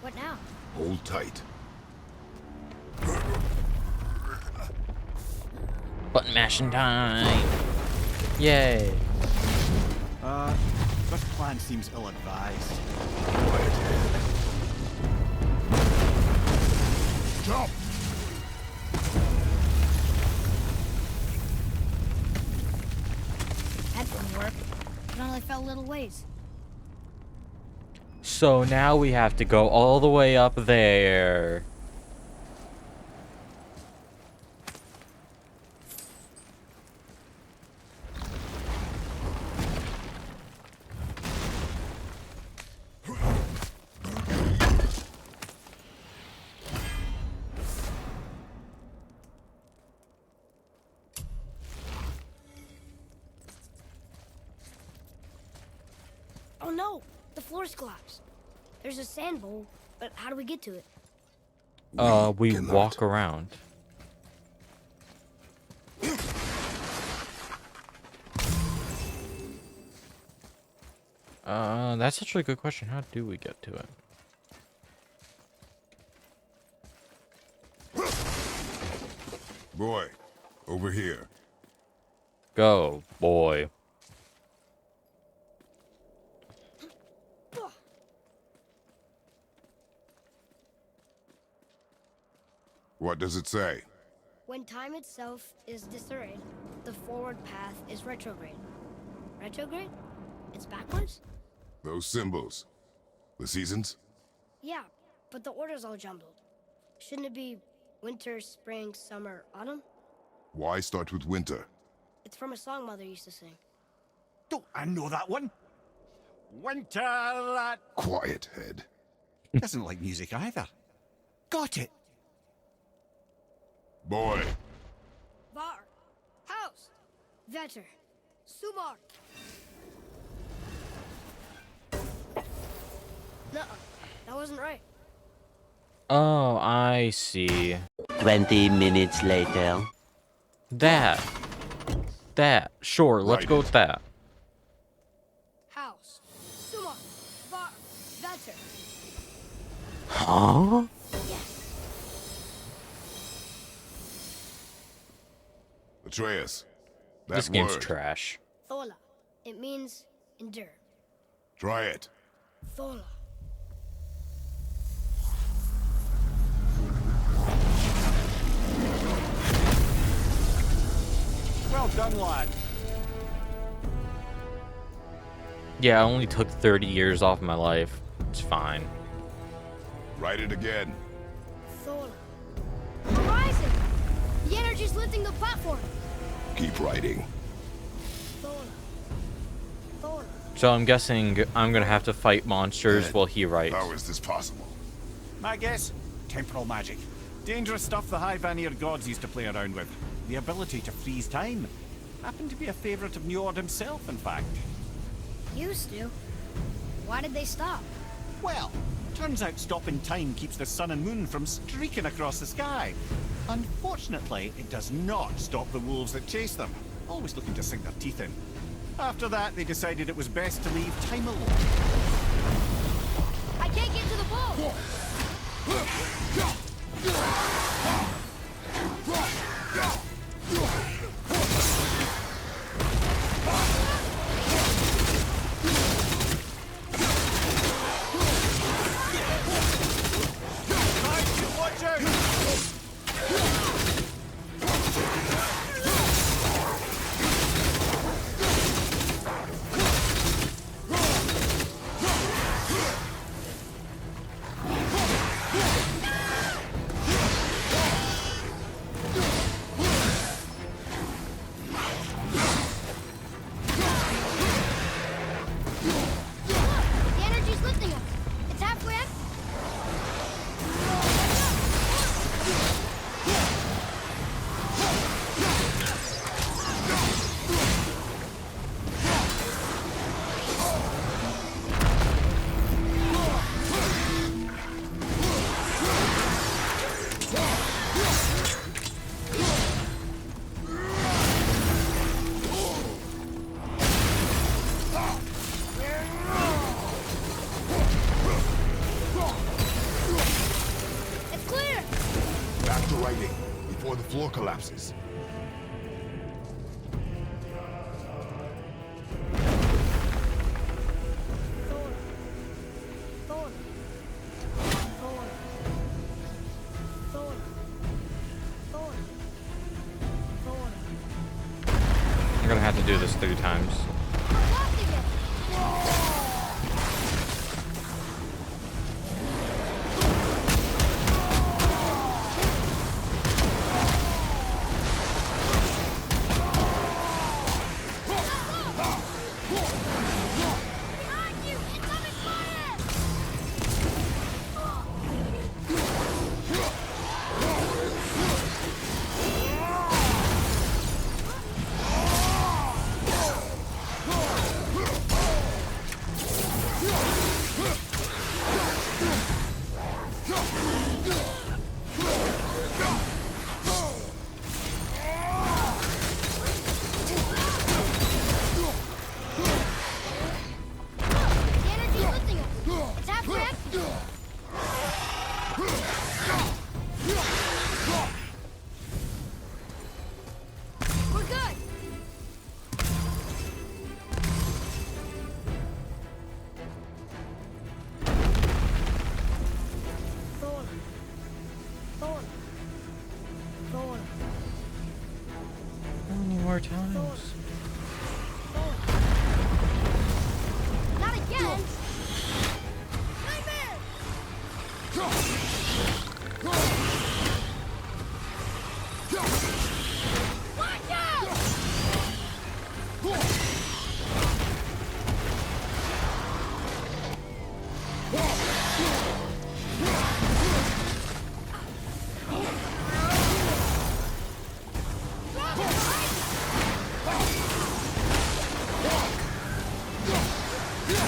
What now? Hold tight. Button mashing time. Yay. This plan seems ill-advised. Quiet head. Jump! That didn't work. It only fell a little ways. So now we have to go all the way up there. Oh no! The floor's collapsed. There's a sand bowl, but how do we get to it? We cannot. walk around. That's actually a good question. How do we get to it? Boy, over here. Go, boy. What does it say? When time itself is disarrayed, the forward path is retrograde. Retrograde? It's backwards? Those symbols. The seasons? Yeah, but the order's all jumbled. Shouldn't it be winter, spring, summer, autumn? Why start with winter? It's from a song Mother used to sing. Don't I know that one? Winter that Quiet, head. doesn't like music either. Got it. Boy, Var, House, Vetter, Subar. No, that wasn't right. Oh, I see. 20 minutes later. That. Sure, let's go with that. House, Sumar, Var, Vetter. Huh? Atreus. That This game's word. trash. Thola. It means endure. Try it. Thola. Well done, lad. Yeah, I only took 30 years off my life. It's fine. Write it again. Thola. Horizon! The energy's lifting the platform. Keep writing. Thola. Thola. So I'm guessing I'm gonna have to fight monsters Ed, while he writes. How is this possible? My guess? Temporal magic. Dangerous stuff the High Vanir gods used to play around with. The ability to freeze time. Happened to be a favourite of Njord himself, in fact. Used to. Why did they stop? Well, turns out stopping time keeps the sun and moon from streaking across the sky. Unfortunately, it does not stop the wolves that chase them, always looking to sink their teeth in. After that, they decided it was best to leave time alone. I can't get to the ball! Watch out! The energy's lifting us. It's halfway up. It's clear! Back to writing before the floor collapses. Thor. Thor. Thor. Thor. Thor. Thor. I'm gonna have to do this 3 times. We're locked again! Behind you! Incoming fire! more times. Not again! Nightmare! Watch out!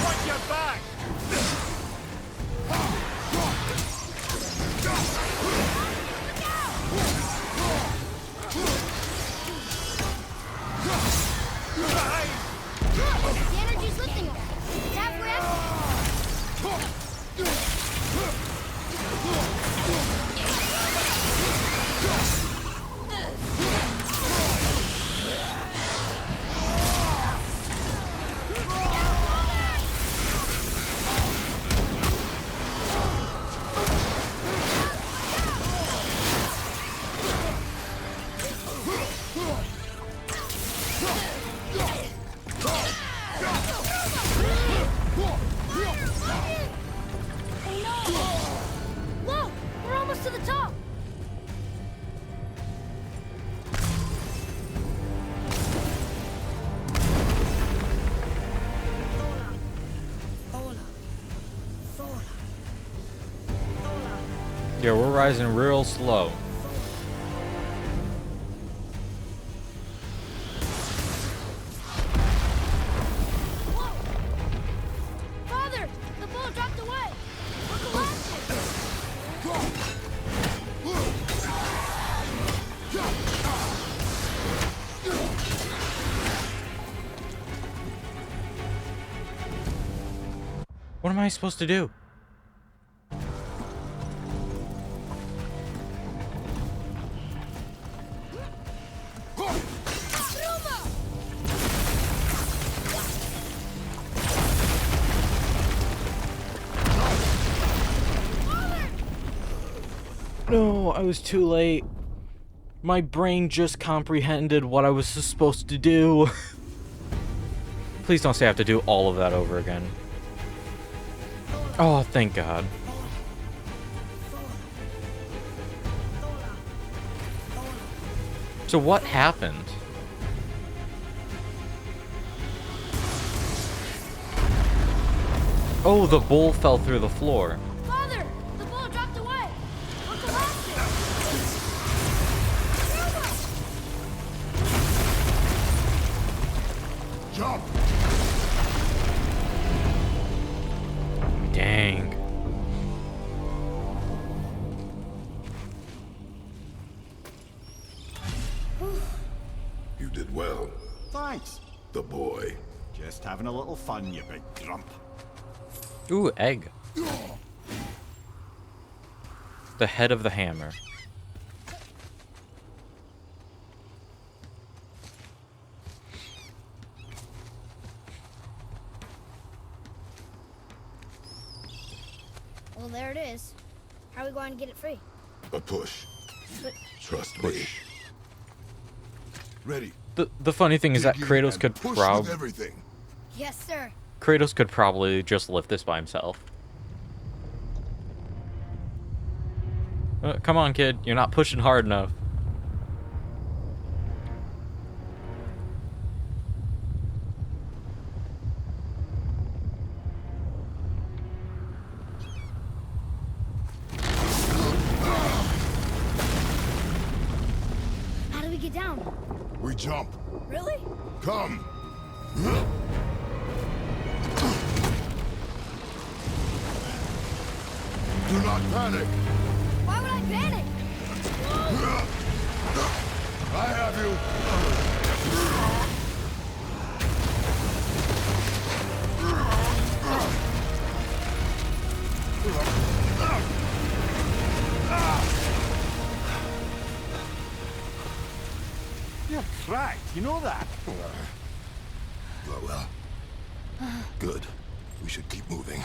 Watch your back! The energy's lifting us. Is that forever? Look! We're almost to the top! Yeah, we're rising real slow. Whoa! Father! The ball dropped away! We're collapsing! What am I supposed to do? No, I was too late. My brain just comprehended what I was supposed to do. Please don't say I have to do all of that over again. Oh, thank God. So what happened? Oh, the bull fell through the floor. Father! The ball dropped away! We're collapsing! Jump! Dang. You did well, Thanks. the boy. Just having a little fun, you big grump. Ooh, egg. The head of the hammer. Well, there it is. How are we going to get it free? A push. But Trust me. Ready. The funny thing is that Dig in Kratos and could push probably with everything. yes, sir. Kratos could probably just lift this by himself. Come on, kid. You're not pushing hard enough. How do we get down? We jump. Really? Come. Do not panic. Why would I panic? I have you. You're cracked, you know that? Well. Good. We should keep moving.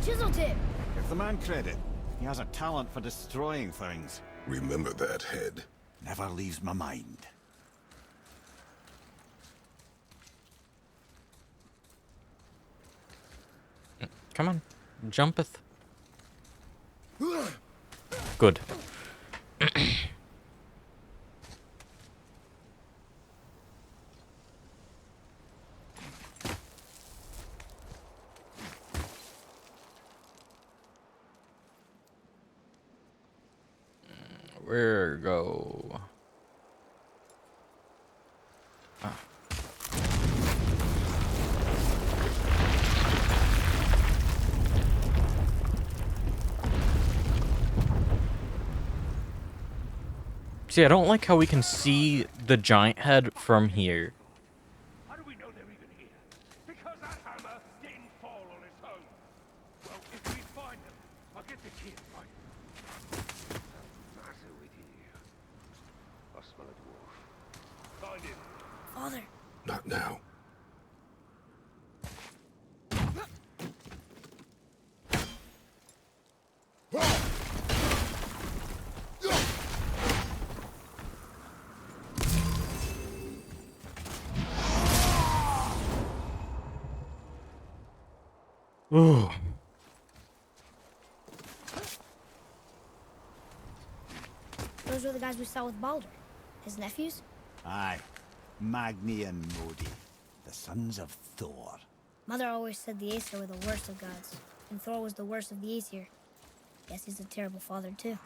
chisel tip. Give the man credit. He has a talent for destroying things. Remember that, head. Never leaves my mind. Come on. Jumpeth. Good. Where go? Ah. See, I don't like how we can see the giant head from here. How do we know they're even here? Because that hammer didn't fall on its own. Well, if we find them, I'll get the kid, right? Master with you. I smell a dwarf. Find him. Father. Not now. Ooh. Those were the guys we saw with Baldur. His nephews? Aye. Magni and Modi. The sons of Thor. Mother always said the Aesir were the worst of gods, and Thor was the worst of the Aesir. Guess he's a terrible father, too.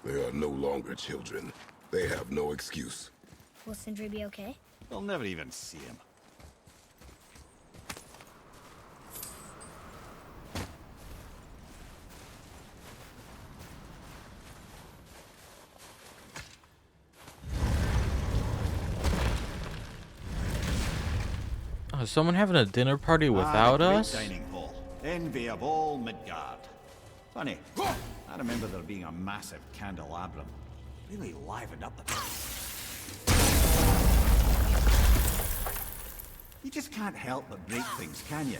They are no longer children. They have no excuse. Will Sindri be okay? We'll never even see him. Is someone having a dinner party without the great us? Dining hall. Envy of all Midgard. Funny, I remember there being a massive candelabrum. Really livened up the place. You just can't help but break things, can you?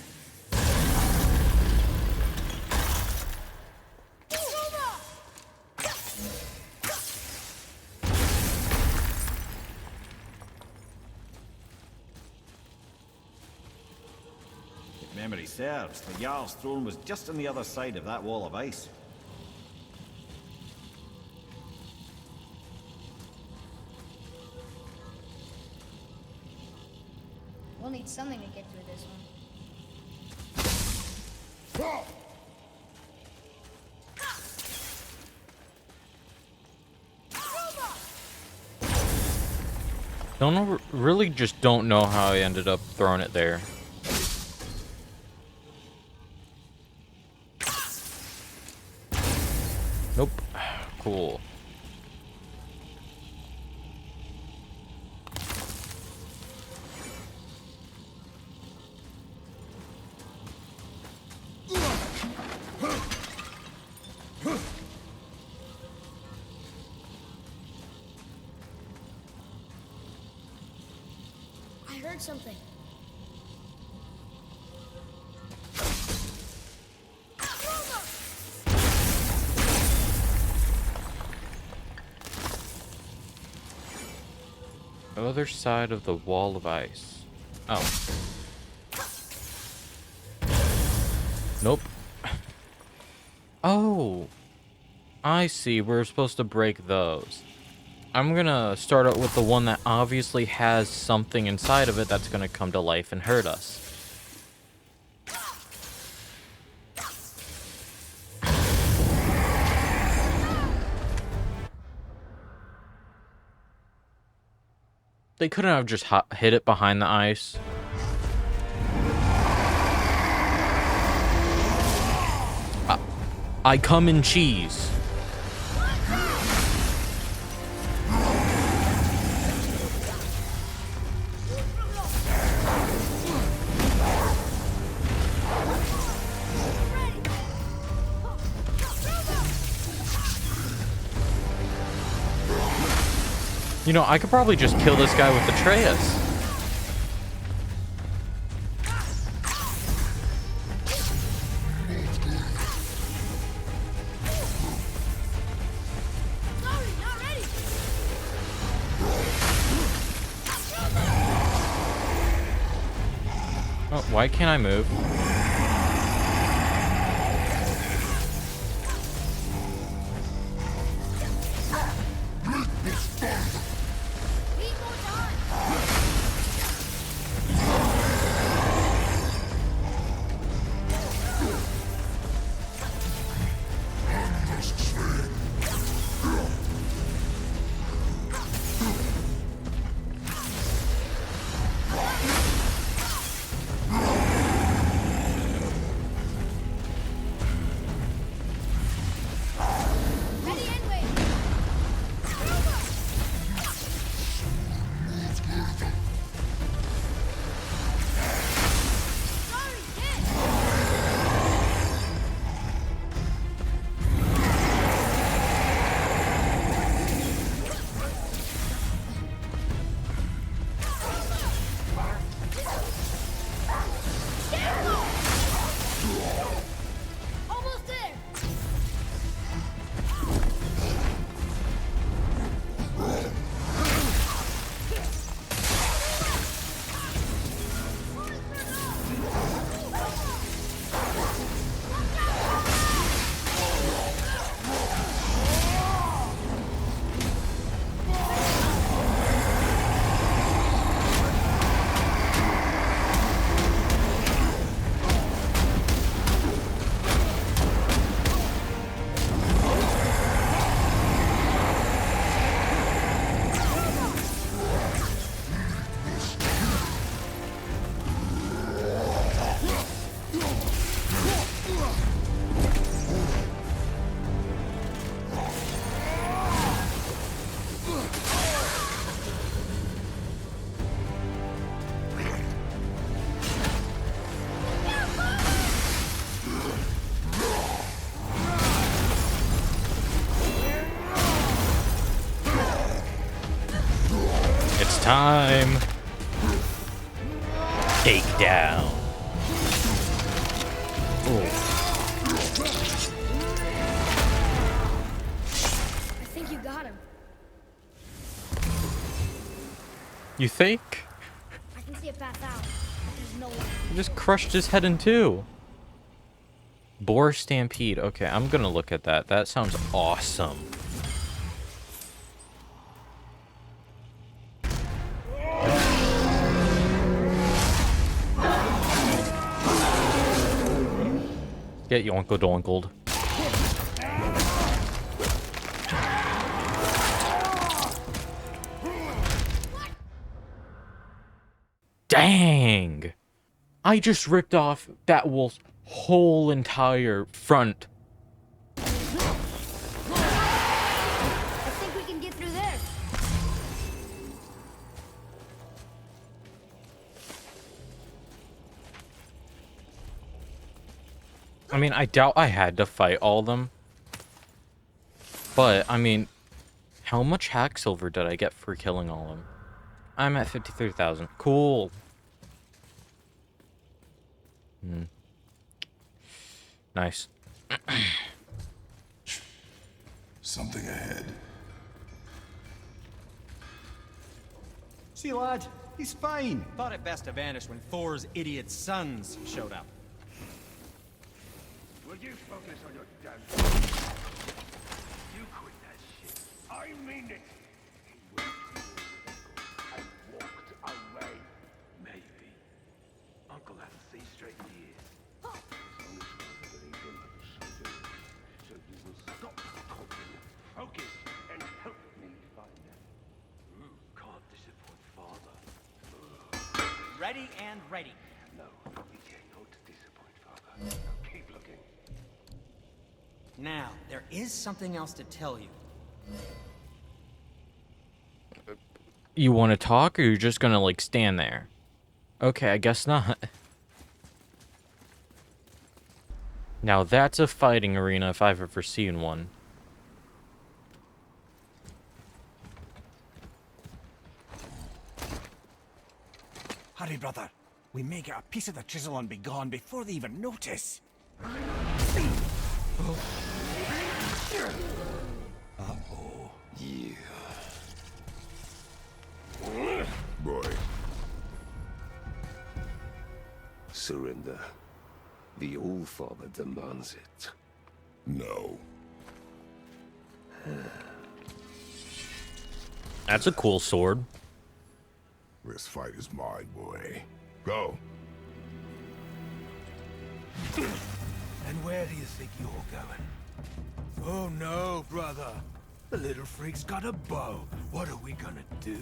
If memory serves, the Jarl's throne was just on the other side of that wall of ice. We'll need something to get through this one. Really just don't know how I ended up throwing it there. Nope. Cool. I heard something. Other side of the wall of ice. Oh. Nope. Oh. I see. We're supposed to break those. I'm gonna start out with the one that obviously has something inside of it that's gonna come to life and hurt us. They couldn't have just hit it behind the ice. I come in cheese. You know, I could probably just kill this guy with Atreus. Why can't I move? Almost there. It's time. Take down. Ooh. I think you got him. You think? I can see a path out. There's no way. I just crushed his head in two. Boar Stampede. Okay, I'm gonna look at that. That sounds awesome. Get yonkle donkled. Dang! I just ripped off that wolf's whole entire front. I think we can get through there. I mean, I doubt I had to fight all of them. But, I mean, how much hack silver did I get for killing all of them? I'm at 53,000. Cool. Nice. Something ahead. See, lad, he's fine. Thought it best to vanish when Thor's idiot sons showed up. Will you focus on your damn... You quit that shit. I mean it. He went and walked away. Maybe. Uncle hasn't seen straight in years. As long as Father believes him, so do it. So you will stop talking, focus, and help me find them. Can't disappoint Father. Ready and ready. No, we cannot disappoint Father. Now keep looking. Now, there is something else to tell you. You want to talk, or you're just gonna, like, stand there? Okay, I guess not. Now that's a fighting arena if I've ever seen one. Hurry, brother. We may get a piece of the chisel and be gone before they even notice. Uh-oh. Yeah. Boy. surrender. The All-Father demands it. No. That's a cool sword. This fight is mine, boy. Go. And where do you think you're going? Oh no, brother. The little freak's got a bow. What are we gonna do?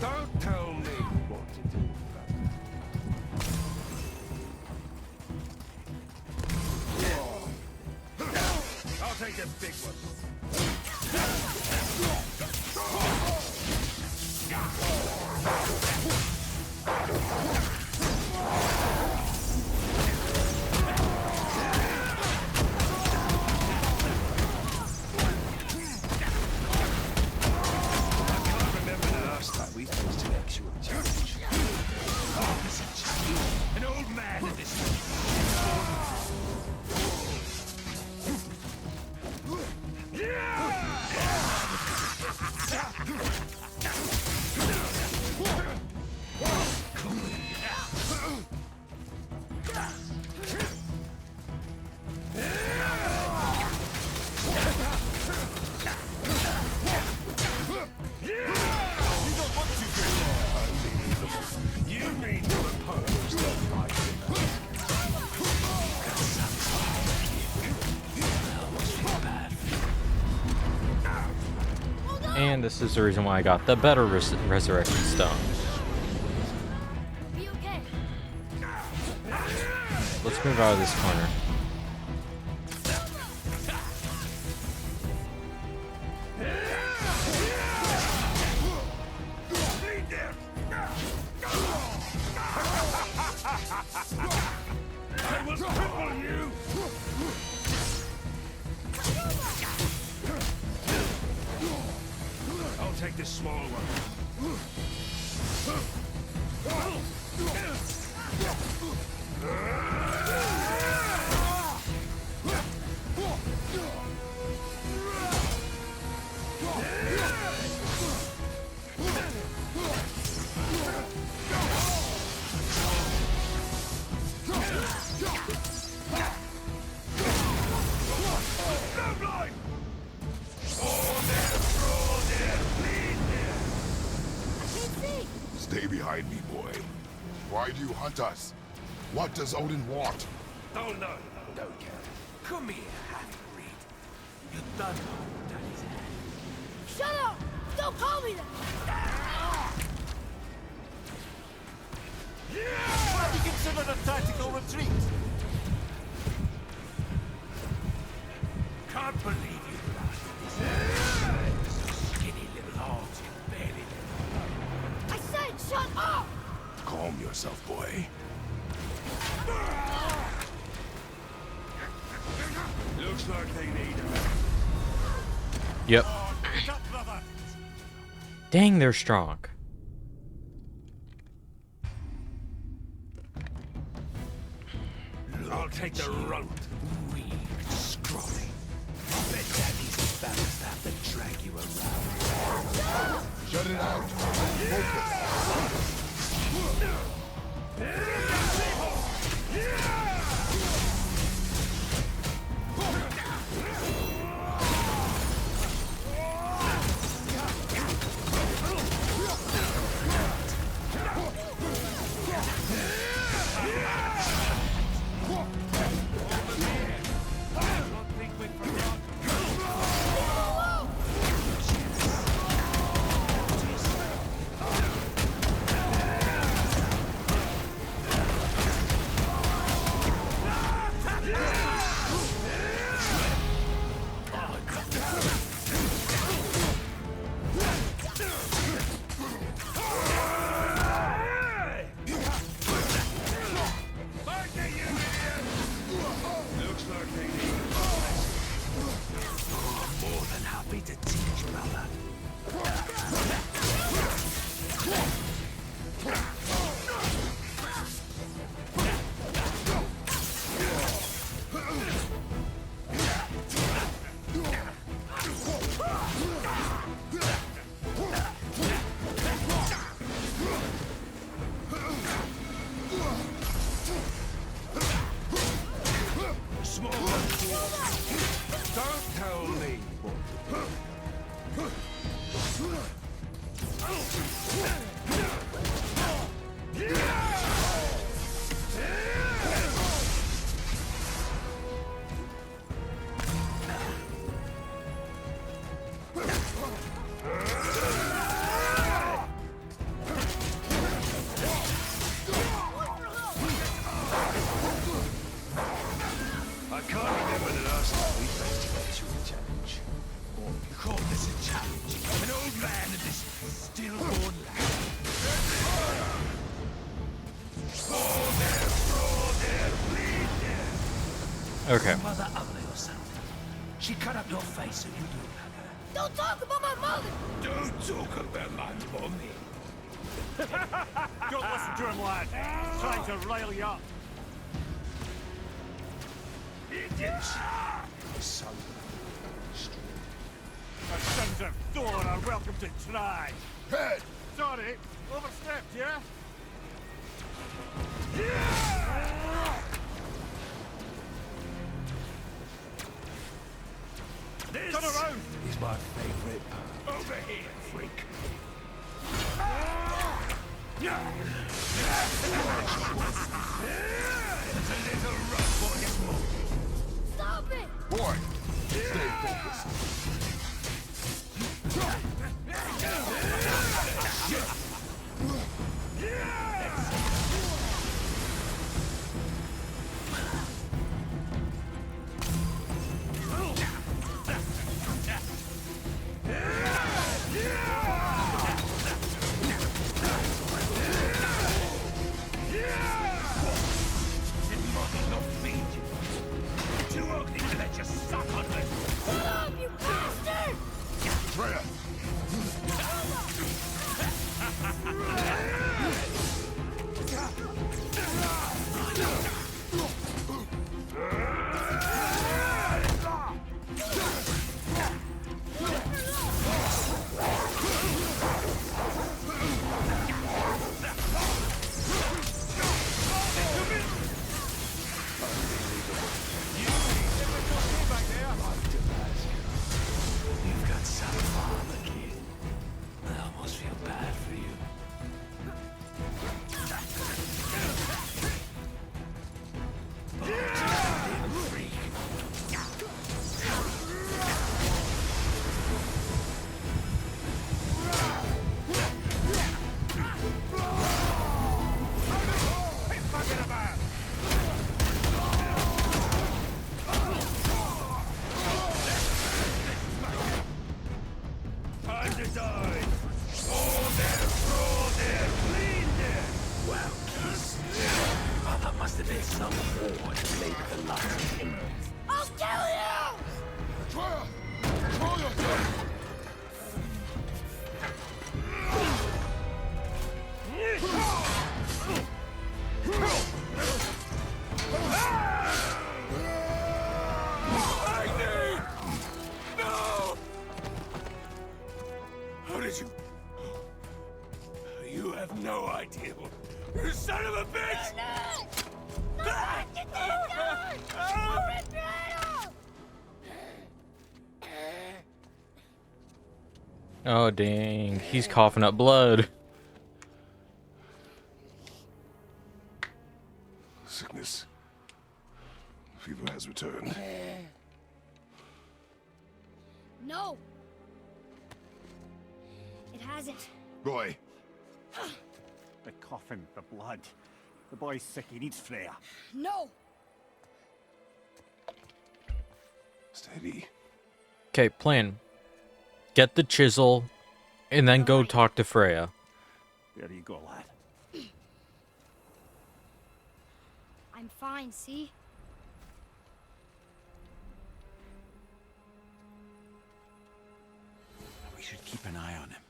Don't tell me what to do, brother. I'll take the big one. We faced an actual challenge. Oh, this is a challenge. An old man in this. And this is the reason why I got the better resurrection stone. Be okay. Let's move out of this corner. I will cripple you! I'll take this small one. Stay behind me, boy. Why do you hunt us? What does Odin want? Oh no, don't care. Come here, half-breed. You're done with Daddy's hand. Shut up! Don't call me that! What do you consider a tactical retreat? Can't believe you blasted this. Skinny little arms, you barely live. I said shut up! Calm yourself, boy. Looks like they need her. Yep. Dang, they're strong. I'll take the rope. Weak, scrawny. Bet Daddy's embarrassed to have to drag you around. Shut it out. Focus. Okay. Mother ugly or something. She cut up your face so you look like her. Don't talk about my mother! Don't talk about my mommy. Don't listen to him, lad. He's trying to rile you up. So The sons of Thor are welcome to try. Head! Sorry, overstepped, yeah? This Turn around! he's my favorite part. over here, freak. It's a little rough for you. Stop it! Boy, stay focused. Didn't mommy not feed you? Too ugly to let you suck on me. Shut up, you bastard! Freya! You've got some father, kid. I almost feel bad for you. Time to die. Oh, there, throw there, clean there. Well, kids. Mother must have been some war to make the last timber. I'll kill you! Freya! Control yourself! Magni! No! How did you... You have no idea. You son of a bitch! Oh, dang. He's coughing up blood. Sickness. Fever has returned. No! It hasn't. Roy, The coughing, the blood. The boy's sick, he needs Freya. No! steady. Okay, plan. Get the chisel, and then go talk to Freya. There you go, lad. I'm fine, see? We should keep an eye on him.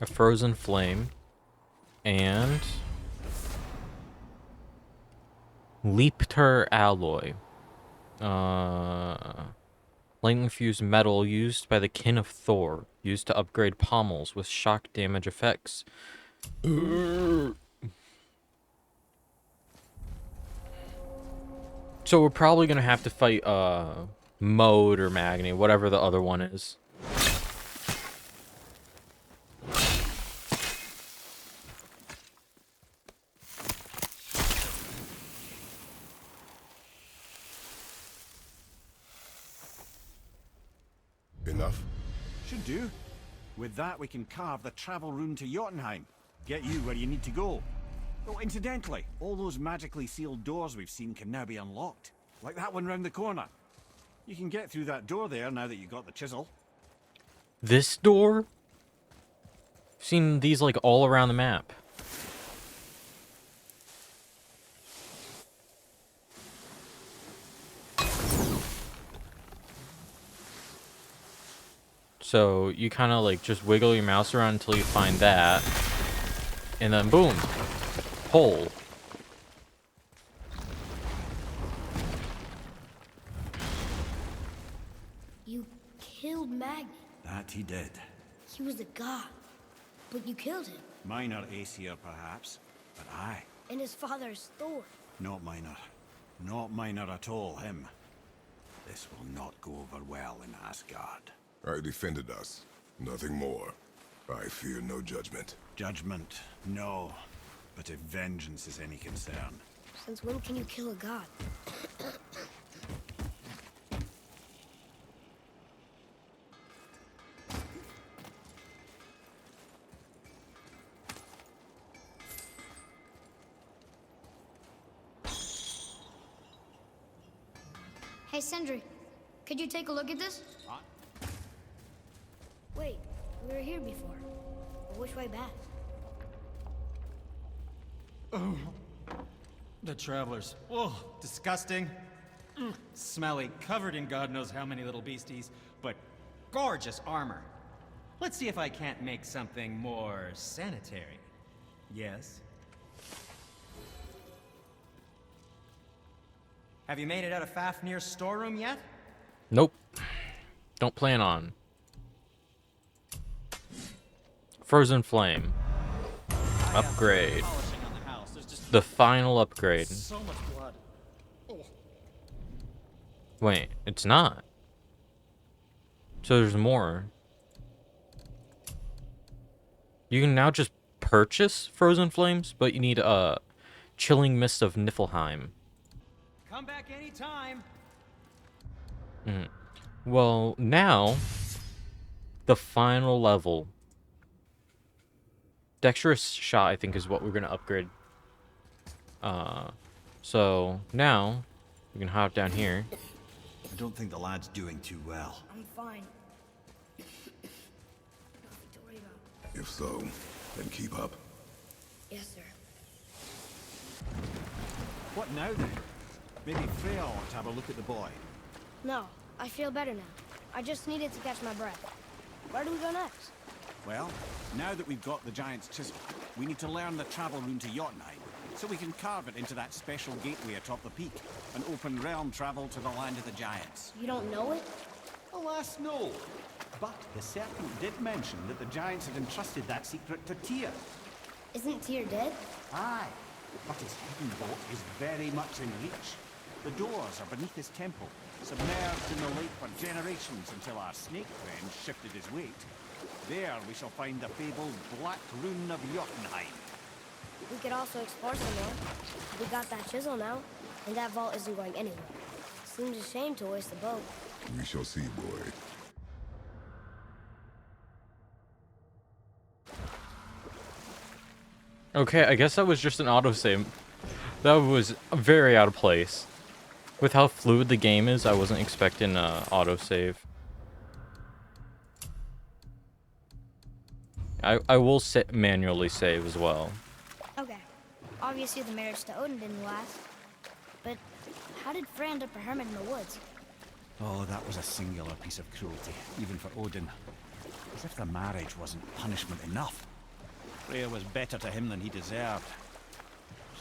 A frozen flame. And... Leapter alloy. Lightning fused metal used by the kin of Thor. Used to upgrade pommels with shock damage effects. So we're probably gonna have to fight Mode or Magni, whatever the other one is. Enough? Should do. With that, we can carve the travel rune to Jotunheim. Get you where you need to go. Oh, incidentally, all those magically sealed doors we've seen can now be unlocked. Like that one round the corner. You can get through that door there now that you got the chisel. This door? I've seen these like all around the map. So you kind of like just wiggle your mouse around until you find that. And then boom. Hole. You killed Magni. That he did. He was a god. But you killed him. Minor Aesir, perhaps, but I. And his father's Thor. Not minor. Not minor at all, him. This will not go over well in Asgard. I defended us. Nothing more. I fear no judgment. Judgment, no. But if vengeance is any concern. Since when can you kill a god? Hey, Sindri, could you take a look at this? Wait, we were here before. But which way back? The travelers. Oh, disgusting. Smelly, covered in God knows how many little beasties, but gorgeous armor. Let's see if I can't make something more sanitary. Yes? Have you made it out of Fafnir's storeroom yet? Nope. Don't plan on. Frozen Flame. Upgrade. The final upgrade. So much blood. Wait, it's not. So there's more. You can now just purchase Frozen Flames, but you need a Chilling Mist of Niflheim. Come back anytime. Well, now the final level. Dexterous Shot, I think, is what we're gonna upgrade. So now we can hop down here. I don't think the lad's doing too well. I'm fine. Nothing to worry about. If so, then keep up. Yes, sir. What now then? Maybe Freya ought to have a look at the boy. No, I feel better now. I just needed to catch my breath. Where do we go next? Well, now that we've got the giant's chisel, we need to learn the travel rune to Jotunheim, so we can carve it into that special gateway atop the peak, and open realm travel to the land of the giants. You don't know it? Alas, no. But the serpent did mention that the giants had entrusted that secret to Tyr. Isn't Tyr dead? Aye, but his hidden vault is very much in reach. The doors are beneath his temple, submerged in the lake for generations until our snake friend shifted his weight. There we shall find the fabled Black Rune of Jotunheim. We could also explore some more. We got that chisel now, and that vault isn't going anywhere. Seems a shame to waste the boat. We shall see, boy. Okay, I guess that was just an autosave. That was very out of place. With how fluid the game is, I wasn't expecting autosave. I will manually save as well. Okay. Obviously the marriage to Odin didn't last. But how did Frey end up a hermit in the woods? Oh, that was a singular piece of cruelty, even for Odin. As if the marriage wasn't punishment enough. Freya was better to him than he deserved.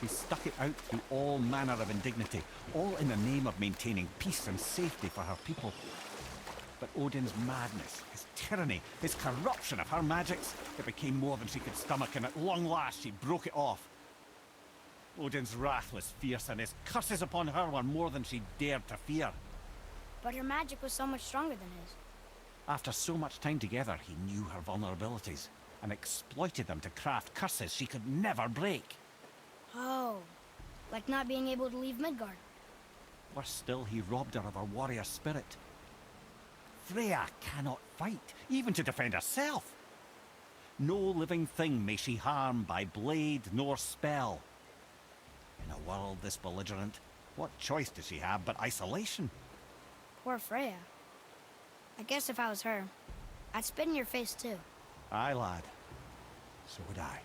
She stuck it out through all manner of indignity, all in the name of maintaining peace and safety for her people. But Odin's madness, his tyranny, his corruption of her magics, it became more than she could stomach, and at long last she broke it off. Odin's wrath was fierce, and his curses upon her were more than she dared to fear. But her magic was so much stronger than his. After so much time together, he knew her vulnerabilities, and exploited them to craft curses she could never break. Oh, like not being able to leave Midgard. Worse still, he robbed her of her warrior spirit. Freya cannot fight, even to defend herself. No living thing may she harm by blade nor spell. In a world this belligerent, what choice does she have but isolation? Poor Freya. I guess if I was her, I'd spit in your face too. Aye, lad. So would I.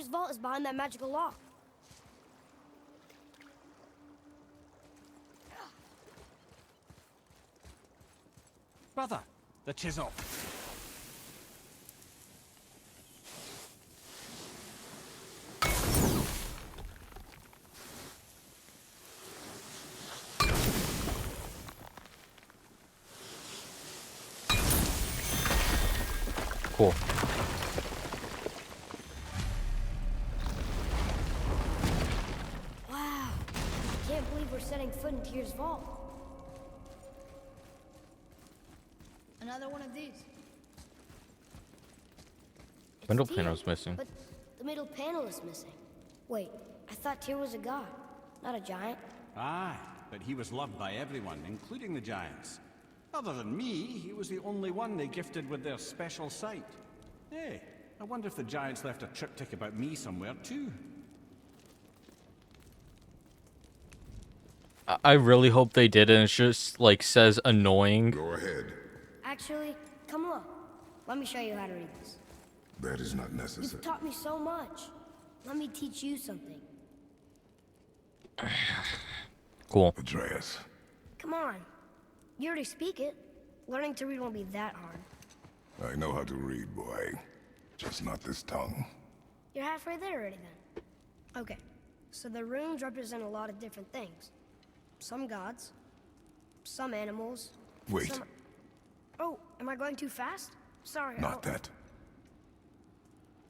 Tyr's vault is behind that magical lock. Brother, the chisel. Cool. Wow. I can't believe we're setting foot in Tyr's vault. Another one of these. It's Window Tyr, panel's missing. But the middle panel is missing. Wait, I thought Tyr was a god, not a giant. Aye, but he was loved by everyone, including the giants. Other than me, he was the only one they gifted with their special sight. Hey, I wonder if the giants left a triptych about me somewhere too. I really hope they did, and it just like says annoying. Go ahead. Actually, come look. Let me show you how to read this. That is not You've necessary. taught me so much. Let me teach you something. Cool. Atreus. Come on. You already speak it. Learning to read won't be that hard. I know how to read, boy. Just not this tongue. You're halfway there already then. Okay, so the runes represent a lot of different things. Some gods, some animals. Wait. Some... Oh, am I going too fast? Sorry. Not that.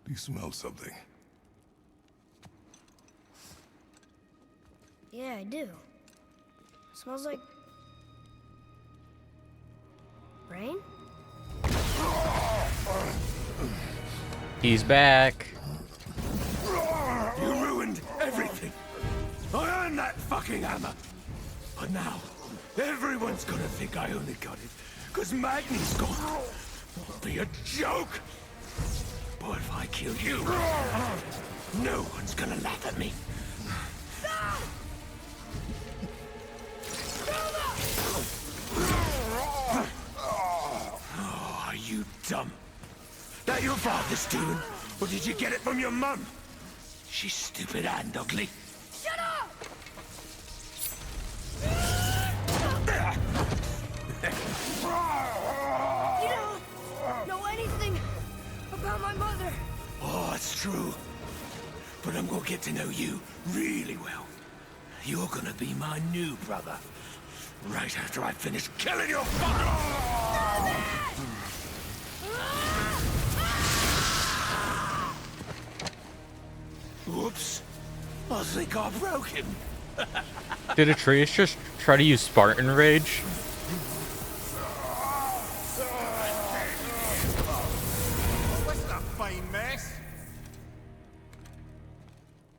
Do you smell something? Yeah, I do. Smells like... rain? He's back. You ruined everything. I earned that fucking hammer. But now, everyone's gonna think I only got it because Magni's gone. It'll be a joke. But if I kill you, no one's gonna laugh at me. Oh, are you dumb? That your father's doing? Or did you get it from your mum? She's stupid and ugly. Shut up! You don't know anything about my mother. Oh, it's true. But I'm gonna get to know you really well. You're gonna be my new brother. Right after I finish killing your father! Whoops. I think I broke him. Did Atreus just try to use Spartan Rage? What's that fine mess?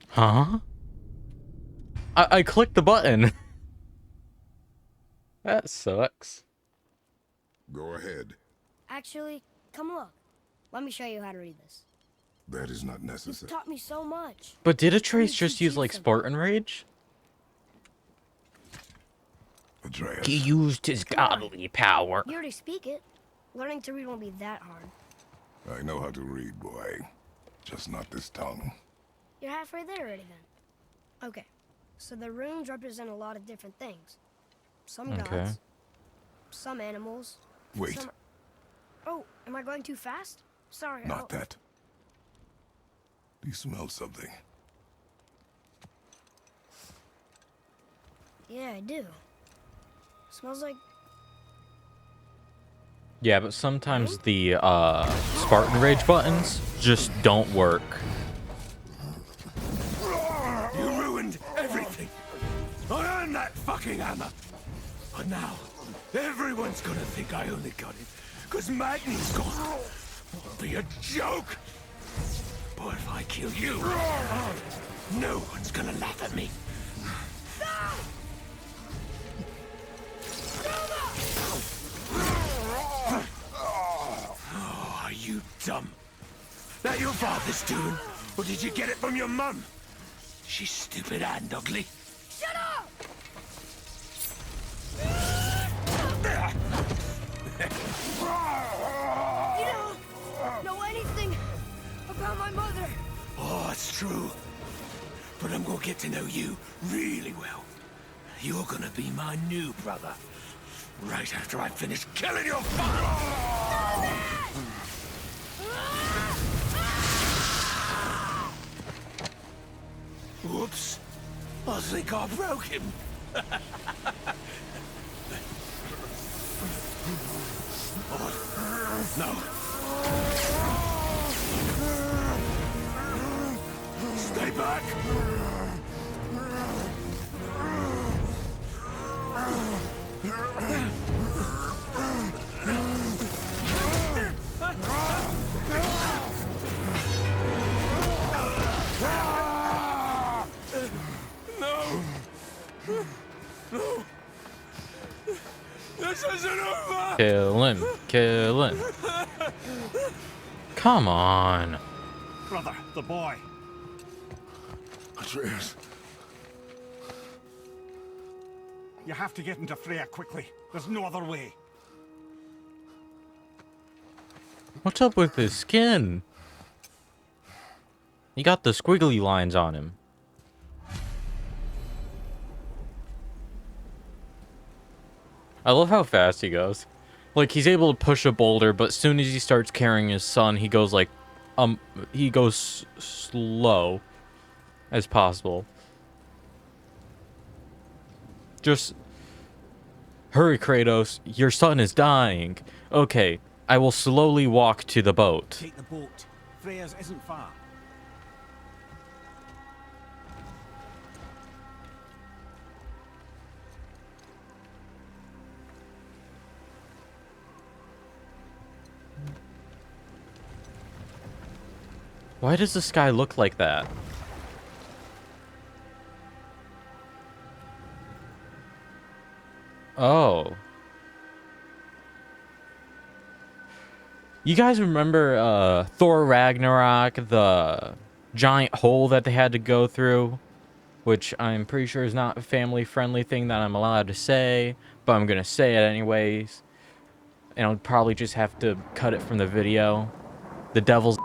Huh? I clicked the button. That sucks. Go ahead. Actually, come look. Let me show you how to read this. That is not You've necessary. taught me so much. But did Atreus me just teach use you like something. Spartan Rage? Atreus. He used his godly power. You already speak it. Learning to read won't be that hard. I know how to read, boy. Just not this tongue. You're halfway there already then. Okay, so the runes represent a lot of different things. Some Okay. gods, some animals. Wait. Some... Oh, am I going too fast? Sorry. Not that. Do you smell something? Yeah, I do. Smells like... Yeah, but sometimes the Spartan Rage buttons just don't work. You ruined everything. I earned that fucking hammer. But now, everyone's gonna think I only got it because Magni's gone. It'll be a joke. But if I kill you, no one's gonna laugh at me. Oh, are you dumb? That your father's doing? Or did you get it from your mum? She's stupid and ugly. Shut up! You don't know anything about my mother. Oh, it's true. But I'm gonna get to know you really well. You're gonna be my new brother. Right after I finish killing your father! Whoops. I think I broke him. No. Stay back. No. No. This isn't over. Kill him. Kill him. Come on. Brother, the boy. Atreus. You have to get into Freya quickly. There's no other way. What's up with his skin? He got the squiggly lines on him. I love how fast he goes. Like, he's able to push a boulder, but as soon as he starts carrying his son, he goes like, he goes slow as possible. Just, hurry, Kratos, your son is dying. Okay, I will slowly walk to the boat. Take the boat. Freya's isn't far. Why does the sky look like that? Oh. You guys remember Thor Ragnarok, the giant hole that they had to go through? Which I'm pretty sure is not a family-friendly thing that I'm allowed to say, but I'm gonna say it anyways. And I'll probably just have to cut it from the video. The devil's...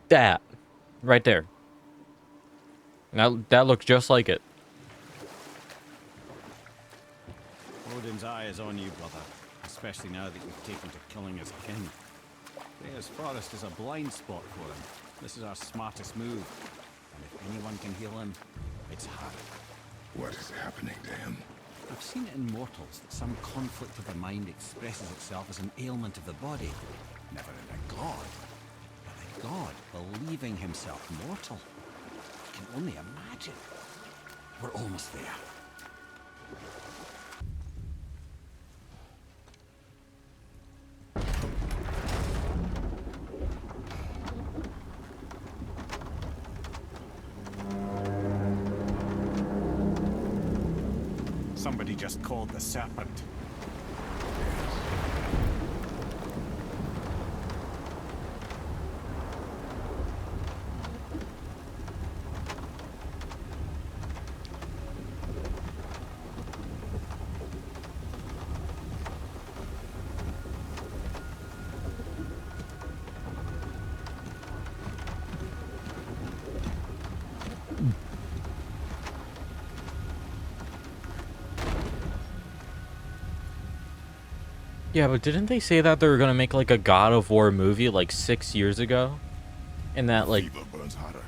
That. Right there. That looks just like it. Odin's eye is on you, brother. Especially now that you've taken to killing his kin. Freya's forest is a blind spot for him. This is our smartest move. And if anyone can heal him, it's her. What is happening to him? I've seen it in mortals that some conflict of the mind expresses itself as an ailment of the body. Never in a god. But a god believing himself mortal. I can only imagine. We're almost there. Somebody just called the serpent. Yeah, but didn't they say that they were gonna make like a God of War movie like 6 years ago? And that like... Fever burns hotter.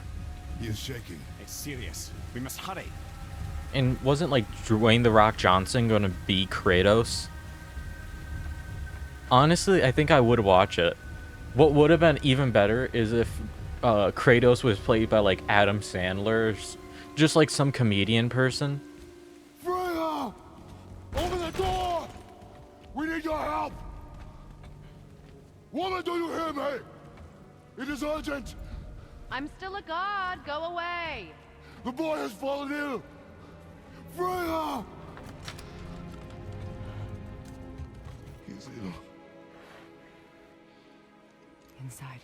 He is shaking. It's serious. We must hurry. And wasn't like Dwayne The Rock Johnson gonna be Kratos? Honestly, I think I would watch it. What would have been even better is if Kratos was played by like Adam Sandler, just like some comedian person. Freya! Open the door! We need your help! Woman, do you hear me? It is urgent! I'm still a god. Go away. The boy has fallen ill! Freya! He's ill. Inside.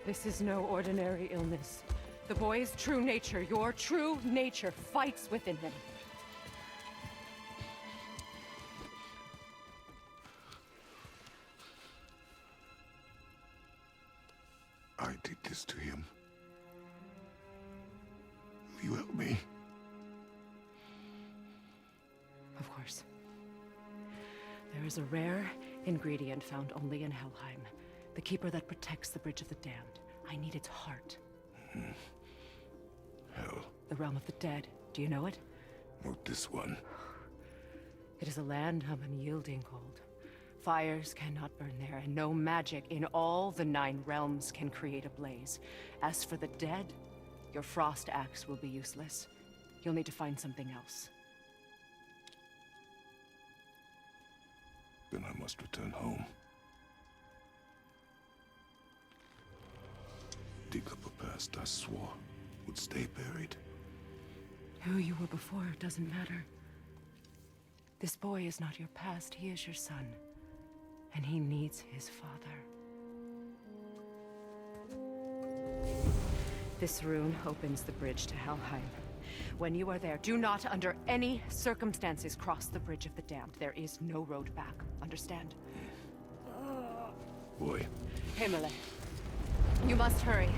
This is no ordinary illness. The boy's true nature, your true nature, fights within him. I did this to him. Will you help me? Of course. There is a rare ingredient found only in Helheim. The keeper that protects the Bridge of the Damned. I need its heart. Hell, The realm of the dead. Do you know it? not this one. It is a land of unyielding cold. Fires cannot burn there, and no magic in all the 9 realms can create a blaze. As for the dead, your frost axe will be useless. You'll need to find something else. Then I must return home. Dig up a past I swore would stay buried. Who you were before doesn't matter. This boy is not your past, he is your son. And he needs his father. This rune opens the bridge to Helheim. When you are there, do not under any circumstances cross the Bridge of the Damned. There is no road back. Understand? Boy, Himmele, you must hurry.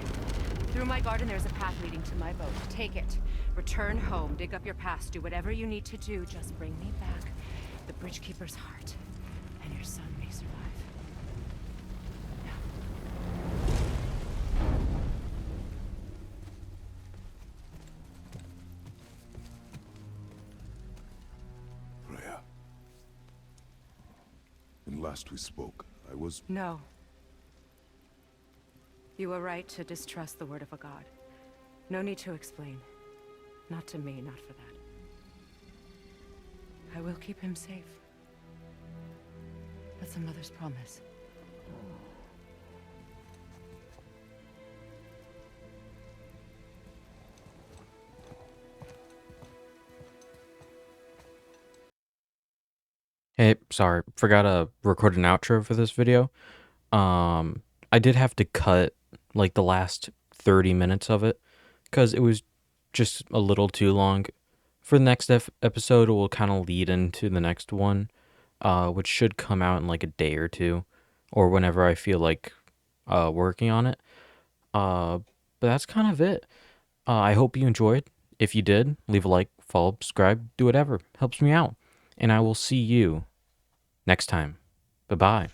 Through my garden there's a path leading to my boat. Take it. Return home, dig up your past, do whatever you need to do. Just bring me back the Bridgekeeper's heart, and your son may survive. Freya. When last we spoke, I was... No. You were right to distrust the word of a god. No need to explain. Not to me, not for that. I will keep him safe. That's a mother's promise. Hey, sorry, forgot to record an outro for this video. I did have to cut like the last 30 minutes of it because it was just a little too long. For the next episode, it will kind of lead into the next one, which should come out in like a day or two, or whenever I feel like working on it. But that's kind of it. I hope you enjoyed. If you did, leave a like, follow, subscribe, do whatever. Helps me out. And I will see you next time. Bye-bye.